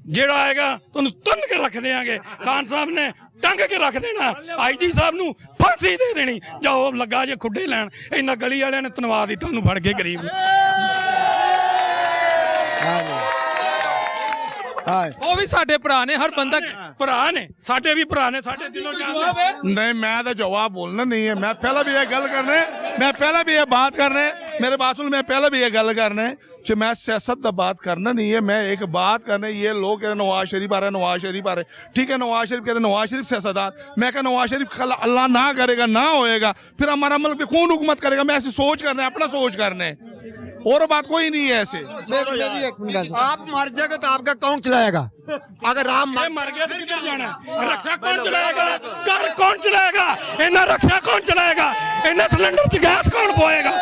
ਜਿਹੜਾ ਆਏਗਾ ਤੁਹਾਨੂੰ ਤੁੰਨ ਕੇ ਰੱਖ ਦੇਾਂਗੇ। ਖਾਨ ਸਾਹਿਬ ਨੇ ਟੰਗ ਕੇ ਰੱਖ ਦੇਣਾ, IG ਸਾਹਿਬ ਨੂੰ ਫਾਂਸੀ ਦੇ ਦੇਣੀ। ਜਾਓ ਲੱਗਾ ਜੇ ਖੁੱਡੇ ਲੈਣ। ਇਹਨਾਂ ਗਲੀ ਵਾਲਿਆਂ ਨੇ ਤਨਵਾ ਦਿੱਤਾ ਉਹਨੂੰ ਫੜ ਕੇ ਗਰੀਬ ਨੂੰ। ਉਹ ਵੀ ਸਾਡੇ ਭਰਾ ਨੇ, ਹਰ ਬੰਦਾ ਭਰਾ ਨੇ, ਸਾਡੇ ਵੀ ਭਰਾ ਨੇ, ਸਾਡੇ ਦਿਲੋਂ ਜਾਨ ਹੈ। नहीं मैं तो जवाब बोलना नहीं है, मैं पहले भी ये गल करने, मैं पहले भी ये बात करने, मेरे बात सुन, मैं पहले भी ये गल करने कि मैं सियासत का बात करना नहीं है। मैं एक बात करने, ये लोग कह रहे नवाज शरीफ आ रहे, नवाज शरीफ आ रहे, ठीक है। नवाज शरीफ कह रहे नवाज शरीफ सियासतदान, मैं कह नवाज शरीफ अल्लाह ना करेगा, ना होएगा, फिर हमारा मुल्क पे कौन हुकूमत करेगा? मैं ऐसी सोच करने, अपना सोच करने, और बात कोई नहीं है ऐसे। आप मर जाएगा तो आपका कौन चलाएगा? अगर राम मर गया तो किधर जाना? रक्षा कौन चलाएगा? घर कौन चलाएगा? इन्हें रक्षा कौन चलाएगा? इन्हें सिलेंडर च गैस कौन बोएगा?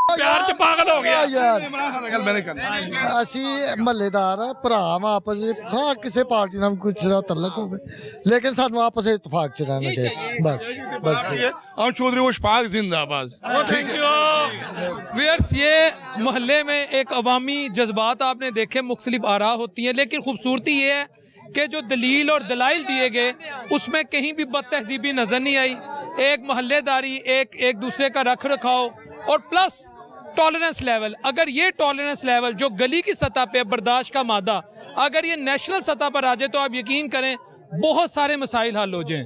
प्यार च पागल हो गया। ਅਸੀਂ ਮਹੱਲੇਦਾਰ ਭਰਾ ਵਾਂ ਆਪਸ ਵਿੱਚ, ਹਾਂ ਕਿਸੇ ਪਾਰਟੀ ਨਾਲ ਕੁਝ ਦਾ ਤਲਕ ਹੋਵੇ, लेकिन ਸਾਨੂੰ ਆਪਸ ਵਿੱਚ इत्तेफाक ਚ ਰਹਿਣਾ चाहिए। बस हम चौधरी मुश्ताक जिंदाबाद। व्यूअर्स, ये मोहल्ले में एक अवामी जज्बात आपने देखे, मुख्तलिफ आरा होती हैं, लेकिन खूबसूरती ये है कि जो दलील और दलाइल दिए गए उसमें कहीं भी बदतहजीबी नज़र नहीं आई। एक मोहल्लेदारी, एक दूसरे का रख रखाव और प्लस टॉलरेंस लेवल। अगर ये टॉलरेंस लेवल जो गली की सतह पे बर्दाश्त का मादा, अगर ये नेशनल सतह पर आ जाए तो आप यकीन करें बहुत सारे मसाइल हल हो जाएं।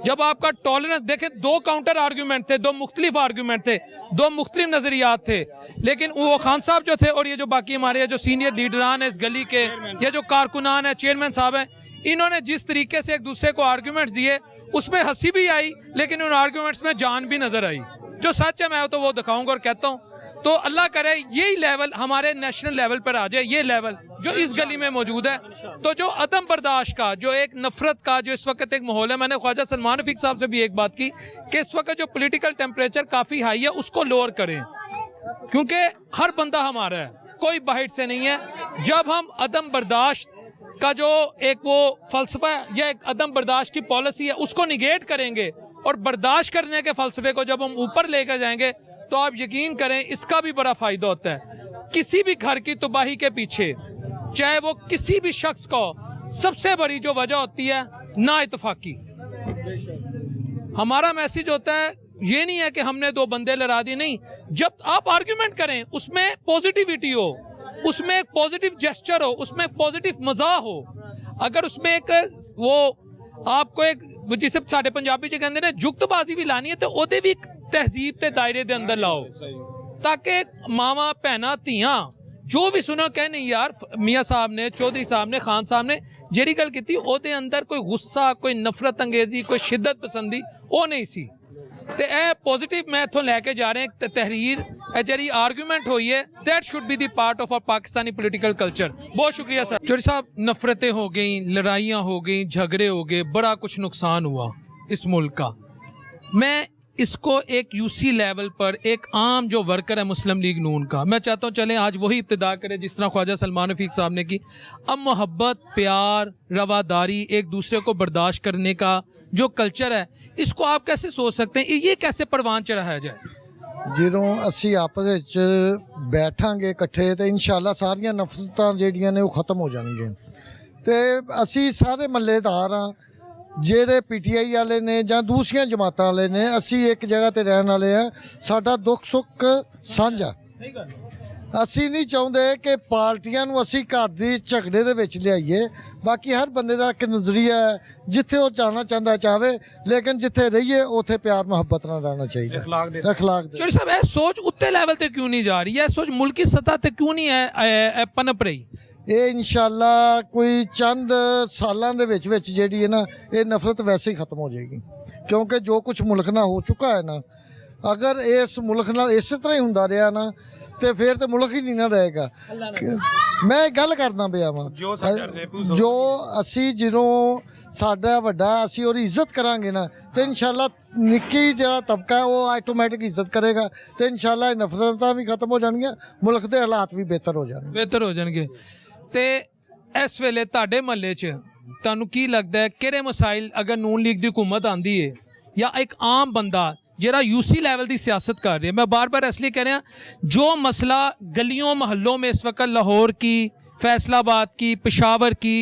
जब आपका टॉलरेंस देखें, 2 काउंटर आर्ग्यूमेंट थे, 2 मुख्तलिफ आर्ग्यूमेंट थे, 2 मुख्तलिफ नज़रियात थे, लेकिन वो खान साहब जो थे और ये जो बाकी हमारे जो सीनियर लीडरान है इस गली के, या जो कारकुनान है, चेयरमैन साहब हैं, इन्होंने जिस तरीके से एक दूसरे को आर्ग्यूमेंट्स दिए उसमें हंसी भी आई, लेकिन उन आर्ग्यूमेंट्स में जान भी नजर आई। जो सच है मैं तो वो दिखाऊंगा और कहता हूँ। तो अल्लाह करे यही लेवल हमारे नेशनल लेवल पर आ जाए, ये लेवल जो इस गली में मौजूद है। तो जो अदम बर्दाश्त का, जो एक नफरत का जो इस वक्त एक माहौल है, मैंने ख्वाजा सलमान रफीक साहब से भी एक बात की कि इस वक्त जो पॉलिटिकल टेम्परेचर काफ़ी हाई है उसको लोअर करें, क्योंकि हर बंदा हमारा है, कोई बाहर से नहीं है। जब हम अदम बर्दाश्त का जो एक वो फलसफा या एक अदम बर्दाश्त की पॉलिसी है उसको निगेट करेंगे और बर्दाश्त करने के फलसफे को जब हम ऊपर लेकर जाएंगे तो आप यकीन करें इसका भी बड़ा फ़ायदा होता है। किसी भी घर की तबाही के पीछे, चाहे वो किसी भी शख्स का, सबसे बड़ी जो वजह होती है ना इत्तफाकी। हमारा मैसेज होता है ये नहीं है कि हमने 2 बंदे लड़ा दिए, नहीं। जब आप आर्ग्यूमेंट करें उसमें पॉजिटिविटी हो, उसमें एक पॉजिटिव जेस्चर हो, उसमें एक पॉजिटिव मज़ा हो। अगर उसमें एक वो आपको एक जिसे साढ़े पंजाबी च कहते हैं जुगतबाजी भी लानी है तो ओदे भी तहजीब के दायरे के अंदर लाओ, ताकि मावा भैन धियां जो भी सुनो कह नहीं यार मियाँ साहब ने, चौधरी साहब ने, खान साहब ने जेड़ी गल की ओदे अंदर कोई गुस्सा, कोई नफरत अंगेजी, कोई शिद्दत पसंदी वो नहीं सी। तो यह पॉजिटिव मैं इतों लैके जा रहे हैं तहरीर जी आर्गूमेंट हुई है, that should be the part of our Pakistani political culture. बहुत शुक्रिया सर। चौधरी साहब, नफरतें हो गई, लड़ाइयाँ हो गई, झगड़े हो गए, बड़ा कुछ नुकसान हुआ इस मुल्क का। मैं इसको एक यूसी लेवल पर एक आम जो वर्कर है मुस्लिम लीग नून का, मैं चाहता हूँ चलें आज वही इब्तिदा करें जिस तरह ख्वाजा सलमान रफ़ीक साहब ने की। अब मोहब्बत, प्यार, रवादारी, एक दूसरे को बर्दाश्त करने का जो कल्चर है, इसको आप कैसे सोच सकते हैं, ये कैसे परवान चढ़ाया जाए? ਜਦੋਂ ਅਸੀਂ ਆਪਸ ਵਿੱਚ ਬੈਠਾਂਗੇ ਇਕੱਠੇ ਤੇ ਇਨਸ਼ਾਅੱਲਾ ਸਾਰੀਆਂ ਨਫ਼ਰਤਾਂ ਜਿਹੜੀਆਂ ਨੇ ਉਹ ਖਤਮ ਹੋ ਜਾਣਗੀਆਂ। ਤੇ ਅਸੀਂ ਸਾਰੇ ਮਹੱਲੇਦਾਰ ਆ ਜਿਹੜੇ ਪੀਟੀਆਈ ਵਾਲੇ ਨੇ ਜਾਂ ਦੂਸਰੀਆਂ ਜਮਾਤਾਂ ਵਾਲੇ ਨੇ, ਅਸੀਂ ਇੱਕ ਜਗ੍ਹਾ ਤੇ ਰਹਿਣ ਵਾਲੇ ਆ, ਸਾਡਾ ਦੁੱਖ ਸੁੱਖ ਸਾਂਝਾ। ਅਸੀਂ ਨਹੀਂ ਚਾਹੁੰਦੇ ਕਿ ਪਾਰਟੀਆਂ ਨੂੰ ਅਸੀਂ ਘਰ ਦੀ ਝਗੜੇ ਦੇ ਵਿੱਚ ਲਿਆਈਏ। ਬਾਕੀ ਹਰ ਬੰਦੇ ਦਾ ਇੱਕ ਨਜ਼ਰੀਆ ਹੈ, ਜਿੱਥੇ ਉਹ ਜਾਣਾ ਚਾਹੁੰਦਾ ਚਾਹਵੇ, ਲੇਕਿਨ ਜਿੱਥੇ ਰਹੀਏ ਉੱਥੇ ਪਿਆਰ ਮੁਹੱਬਤ ਨਾਲ ਰਹਿਣਾ ਚਾਹੀਦਾ। ਅਖਲਾਕ ਦੇ चौधरी साहब ये सोच उत्ते लेवल ते क्यों नहीं जा रही है, सोच मुल्की सतह ते क्यों नहीं है पनप रही? ਇਹ ਇਨਸ਼ਾਅੱਲਾ ਕੋਈ ਚੰਦ ਸਾਲਾਂ ਦੇ ਵਿੱਚ ਜਿਹੜੀ ਹੈ ਨਾ, ਇਹ ਨਫ਼ਰਤ ਵੈਸੇ ਹੀ ਖਤਮ ਹੋ ਜਾਏਗੀ। ਕਿਉਂਕਿ ਜੋ ਕੁਝ ਮੁਲਕ ਨਾਲ ਹੋ ਚੁੱਕਾ ਹੈ ਨਾ, ਅਗਰ ਇਸ ਮੁਲਕ ਨਾਲ ਇਸੇ ਤਰ੍ਹਾਂ ਹੀ ਹੁੰਦਾ ਰਿਹਾ ਨਾ ਤੇ ਫਿਰ ਤੇ ਮੁਲਕ ਹੀ ਨਹੀਂ ਨਾ ਰਹੇਗਾ। ਮੈਂ ਗੱਲ ਕਰਦਾ ਪਿਆ ਵਾਂ, ਜੋ ਅਸੀਂ ਜਦੋਂ ਸਾਡਾ ਵੱਡਾ ਅਸੀਂ ਉਹਦੀ ਇੱਜ਼ਤ ਕਰਾਂਗੇ ਨਾ ਤੇ ਇਨਸ਼ਾਅੱਲਾ ਨਿੱਕੀ ਜਿਹੜਾ ਤਬਕਾ ਉਹ ਆਟੋਮੈਟਿਕ ਇੱਜ਼ਤ ਕਰੇਗਾ ਤੇ ਇਨਸ਼ਾਅੱਲਾ ਇਹ ਨਫ਼ਰਤਾਂ ਵੀ ਖਤਮ ਹੋ ਜਾਣਗੀਆਂ, ਮੁਲਕ ਦੇ ਹਾਲਾਤ ਵੀ ਬਿਹਤਰ ਹੋ ਜਾਣਗੇ। ਬਿਹਤਰ ਹੋ ਜਾਣਗੇ। ਤੇ ਇਸ ਵੇਲੇ ਤੁਹਾਡੇ ਮਹੱਲੇ 'ਚ ਤੁਹਾਨੂੰ ਕੀ ਲੱਗਦਾ ਹੈ ਕਿਹੜੇ ਮਸਾਇਲ ਅਗਰ ਨੂਨ ਲੀਗ ਦੀ ਹੁਕੂਮਤ ਆਂਦੀ ਹੈ ਜਾਂ ਇੱਕ ਆਮ ਬੰਦਾ जरा यूसी लेवल की सियासत कर रहे हैं, मैं बार बार इसलिए कह रहा, जो मसला गलियों मोहल्लों में इस वक्त लाहौर की, फैसलाबाद की, पेशावर की,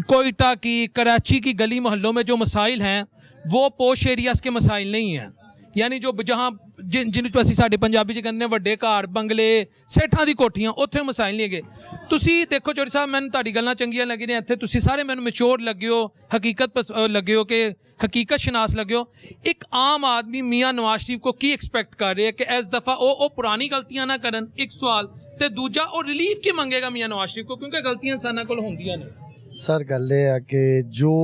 कोयटा की, कराची की गली मोहल्लों में जो मसाइल हैं वो पोश एरियाज़ के मसाइल नहीं हैं। यानी जो जहाँ जिन ਅਸੀਂ ਸਾਡੇ ਪੰਜਾਬੀ 'ਚ ਕਹਿੰਦੇ ਵੱਡੇ ਘਰ ਬੰਗਲੇ ਸੇਠਾਂ ਦੀ ਕੋਠੀਆਂ, ਉੱਥੇ ਮਸਾਇਲ ਨਹੀਂ ਹੈਗੇ। ਤੁਸੀਂ ਦੇਖੋ ਚੌਧਰੀ ਸਾਹਿਬ, ਮੈਨੂੰ ਤੁਹਾਡੀ ਗੱਲਾਂ ਚੰਗੀਆਂ ਲੱਗੀ ਨੇ, ਇੱਥੇ ਤੁਸੀਂ ਸਾਰੇ ਮੈਨੂੰ ਮੈਚੋਰ ਲੱਗੇ ਹੋ, ਹਕੀਕਤ ਲੱਗੇ ਹੋ ਕਿ ਹਕੀਕਤ ਸ਼ਨਾਸ ਲੱਗੇ ਹੋ। ਇੱਕ ਆਮ ਆਦਮੀ ਮੀਆਂ ਨਵਾਜ਼ ਸ਼ਰੀਫ ਕੋ ਕੀ ਐਕਸਪੈਕਟ ਕਰ ਰਿਹਾ ਕਿ ਇਸ ਦਫਾ ਉਹ ਪੁਰਾਣੀ ਗਲਤੀਆਂ ਨਾ ਕਰਨ, ਇੱਕ ਸਵਾਲ। ਤੇ ਦੂਜਾ, ਉਹ ਰਿਲੀਫ ਕੀ ਮੰਗੇਗਾ ਮੀਆਂ ਨਵਾਜ਼ ਸ਼ਰੀਫ ਕੋ, ਕਿਉਂਕਿ ਗਲਤੀਆਂ ਇਨਸਾਨਾਂ ਕੋਲ ਹੁੰਦੀਆਂ ਨੇ। ਸਰ ਗੱਲ ਇਹ ਆ ਕਿ ਜੋ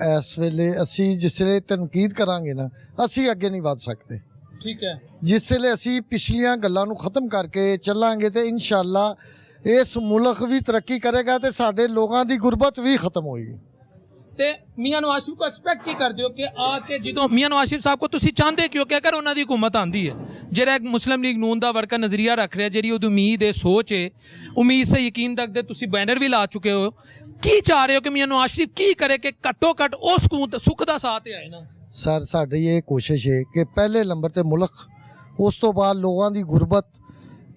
ਇਸ ਵੇਲੇ ਅਸੀਂ ਜਿਸ ਵੇਲੇ ਤਨਕੀਦ ਕਰਾਂਗੇ ਨਾ, ਅਸੀਂ ਅੱਗੇ ਨਹੀਂ ਵੱਧ ਸਕਦੇ। ਠੀਕ ਹੈ। ਜਿਸ ਵੇਲੇ ਅਸੀਂ ਪਿਛਲੀਆਂ ਗੱਲਾਂ ਨੂੰ ਖਤਮ ਕਰਕੇ ਚੱਲਾਂਗੇ ਤੇ ਇਨਸ਼ਾਅੱਲਾ ਇਸ ਮੁਲਕ ਵੀ ਤਰੱਕੀ ਕਰੇਗਾ ਤੇ ਸਾਡੇ ਲੋਕਾਂ ਦੀ ਗੁਰਬਤ ਵੀ ਖਤਮ ਹੋਏਗੀ। ਤੇ ਮੀਆਂ ਨਵਾਜ਼ ਸ਼ਰੀਫ ਕੋ ਐਕਸਪੈਕਟ ਕੀ ਕਰਦੇ ਹੋ ਕਿ ਆ ਕੇ ਜਦੋਂ ਮੀਆਂ ਨਵਾਜ਼ ਸ਼ਰੀਫ ਸਾਹਿਬ ਕੋ ਤੁਸੀਂ ਚਾਹੁੰਦੇ ਕਿਉਂ ਕਿ ਅਗਰ ਉਹਨਾਂ ਦੀ ਹਕੂਮਤ ਆਂਦੀ ਹੈ, ਜਿਹੜਾ ਇੱਕ ਮੁਸਲਿਮ ਲੀਗ ਨੂਨ ਦਾ ਵਰਕਰ ਨਜ਼ਰੀਆ ਰੱਖ ਰਿਹਾ, ਜਿਹੜੀ ਉਹਦੀ ਉਮੀਦ ਹੈ, ਸੋਚ ਹੈ, ਉਮੀਦ ਸੇ ਯਕੀਨ ਤੱਕ ਦੇ ਤੁਸੀਂ ਬੈਨਰ ਵੀ ਲਾ ਚੁੱਕੇ ਹੋ, ਕੀ ਚਾਹ ਰਹੇ ਹੋ ਕਿ ਮੀਆਂ ਨਵਾਜ਼ ਸ਼ਰੀਫ ਕੀ ਕਰੇ ਕਿ ਘੱਟੋ ਘੱਟ ਉਹ ਸਕੂਨ ਸੁੱਖ ਦਾ ਸਾਥ ਆਏ ਨਾ? ਸਰ ਸਾਡੀ ਇਹ ਕੋਸ਼ਿਸ਼ ਹੈ ਕਿ ਪਹਿਲੇ ਨੰਬਰ ਤੇ ਮੁਲਕ, ਉਸ ਤੋਂ ਬਾਅਦ ਲੋਕਾਂ ਦੀ ਗੁਰਬਤ,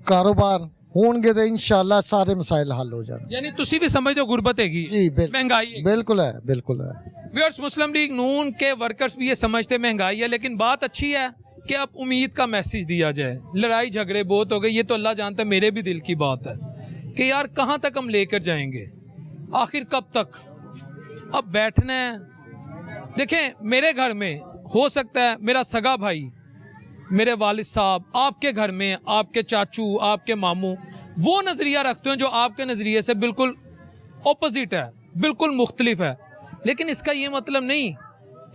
ਕਾਰੋਬਾਰ ਹੋਣਗੇ ਤੇ ਇਨਸ਼ਾਅੱਲਾ ਸਾਰੇ ਮਸਾਇਲ ਹੱਲ ਹੋ ਜਾਣਗੇ। यानी तुसी भी समझते हो गुर्बत हैगी, जी महंगाई है। बिल्कुल है, बिल्कुल है। व्यूअर्स, मुस्लिम लीग नून के वर्कर्स भी ये समझते महंगाई है, लेकिन बात अच्छी है कि अब उम्मीद का मैसेज दिया जाए। लड़ाई झगड़े बहुत हो गए, ये तो अल्लाह जानता है, मेरे भी दिल की बात है कि यार कहाँ तक हम लेकर जाएंगे, आखिर कब तक? अब बैठना है। देखें, मेरे घर में हो सकता है मेरा सगा भाई, मेरे वालिद साहब, आपके घर में आपके चाचू, आपके मामू वो नज़रिया रखते हैं जो आपके नज़रिए से बिल्कुल ऑपोजिट है, बिल्कुल मुख्तलिफ है। लेकिन इसका ये मतलब नहीं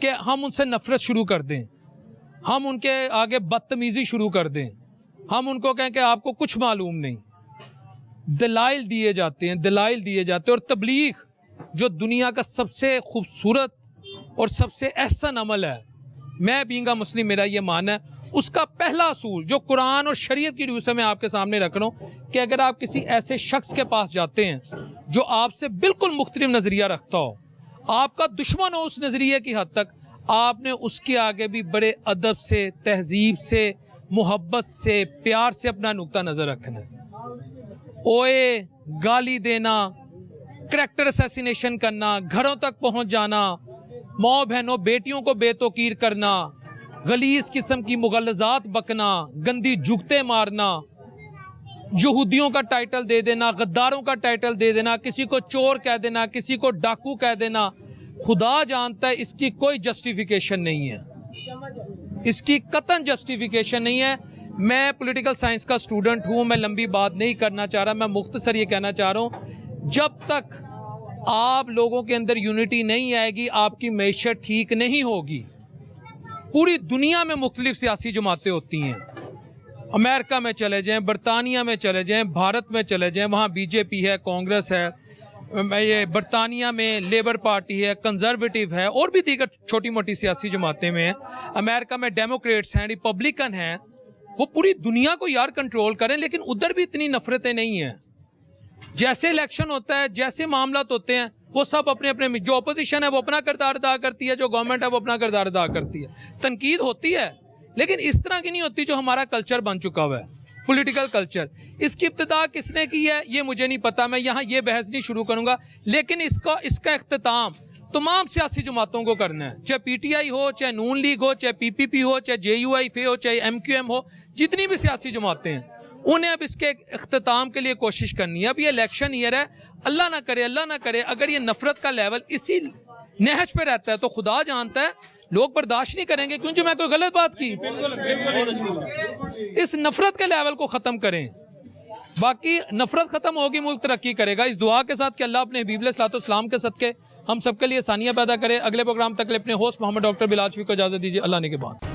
कि हम उनसे नफ़रत शुरू कर दें, हम उनके आगे बदतमीज़ी शुरू कर दें, हम उनको कहें कि आपको कुछ मालूम नहीं। दलाइल दिए जाते हैं, दलाइल दिए जाते हैं। और तबलीग जो दुनिया का सबसे खूबसूरत और सबसे एहसन अमल है, मैं बींगा मुस्लिम, मेरा ये मानना है, उसका पहला असूल जो कुरान और शरीयत की रूह से मैं आपके सामने रख रहा हूँ कि अगर आप किसी ऐसे शख्स के पास जाते हैं जो आपसे बिल्कुल मुख्तलिफ नज़रिया रखता हो, आपका दुश्मन हो उस नज़रिए की हद तक, आपने उसके आगे भी बड़े अदब से, तहजीब से, मोहब्बत से, प्यार से अपना नुक्ता नज़र रखना है। ओए गाली देना, करैक्टर असैसिनेशन करना, घरों तक पहुँच जाना, माँ बहनों बेटियों को बेतौकीर करना, गलीज किस्म की मुगलजात बकना, गंदी जुगते मारना, यहूदियों का टाइटल दे देना, गद्दारों का टाइटल दे देना, किसी को चोर कह देना, किसी को डाकू कह देना, खुदा जानता है इसकी कोई जस्टिफिकेशन नहीं है, इसकी कतन जस्टिफिकेशन नहीं है। मैं पॉलिटिकल साइंस का स्टूडेंट हूँ, मैं लंबी बात नहीं करना चाह रहा, मैं मुख्तसर ये कहना चाह रहा हूँ, जब तक आप लोगों के अंदर यूनिटी नहीं आएगी, आपकी मैशत ठीक नहीं होगी। पूरी दुनिया में मुख्तलिफ सियासी जमातें होती हैं, अमेरिका में चले जाएं, बरतानिया में चले जाएं, भारत में चले जाएं, वहाँ बीजेपी है, कांग्रेस है, ये बरतानिया में लेबर पार्टी है, कंजर्वेटिव है, और भी दीगर छोटी मोटी सियासी जमातें में हैं, अमेरिका में डेमोक्रेट्स हैं, रिपब्लिकन हैं, वो पूरी दुनिया को यार कंट्रोल करें, लेकिन उधर भी इतनी नफरतें नहीं हैं। जैसे इलेक्शन होता है, जैसे मामलात होते हैं, वो सब अपने अपने, जो अपोजिशन है वो अपना किरदार अदा करती है, जो गवर्नमेंट है वो अपना किरदार अदा करती है। तनकीद होती है, लेकिन इस तरह की नहीं होती जो हमारा कल्चर बन चुका हुआ है, पॉलिटिकल कल्चर। इसकी इब्तिदा किसने की है ये मुझे नहीं पता, मैं यहाँ ये बहस नहीं शुरू करूँगा, लेकिन इसका इख्तिताम तमाम सियासी जमातों को करना है, चाहे पीटीआई हो, चाहे नून लीग हो, चाहे पीपीपी हो, चाहे जेयूआईफे हो, चाहे एमक्यूएम हो, जितनी भी सियासी जमातें हैं उन्हें अब इसके इख्तिताम के लिए कोशिश करनी है। अब ये इलेक्शन ईयर है, अल्लाह ना करे अगर ये नफरत का लेवल इसी नहज पे रहता है तो खुदा जानता है लोग बर्दाश्त नहीं करेंगे, क्योंकि मैं कोई गलत बात की। इस नफरत के लेवल को ख़त्म करें, बाकी नफरत ख़त्म होगी, मुल्क तरक्की करेगा। इस दुआ के साथ कि अल्लाह अपने हबीब अलैहिस्सलाम के सदके हम सबके लिए आसानियाँ पैदा करे। अगले प्रोग्राम तक अपने होस्ट मोहम्मद डॉक्टर बिलाल शफी को इजाज़त दीजिए। अल्लाह ने के बाद।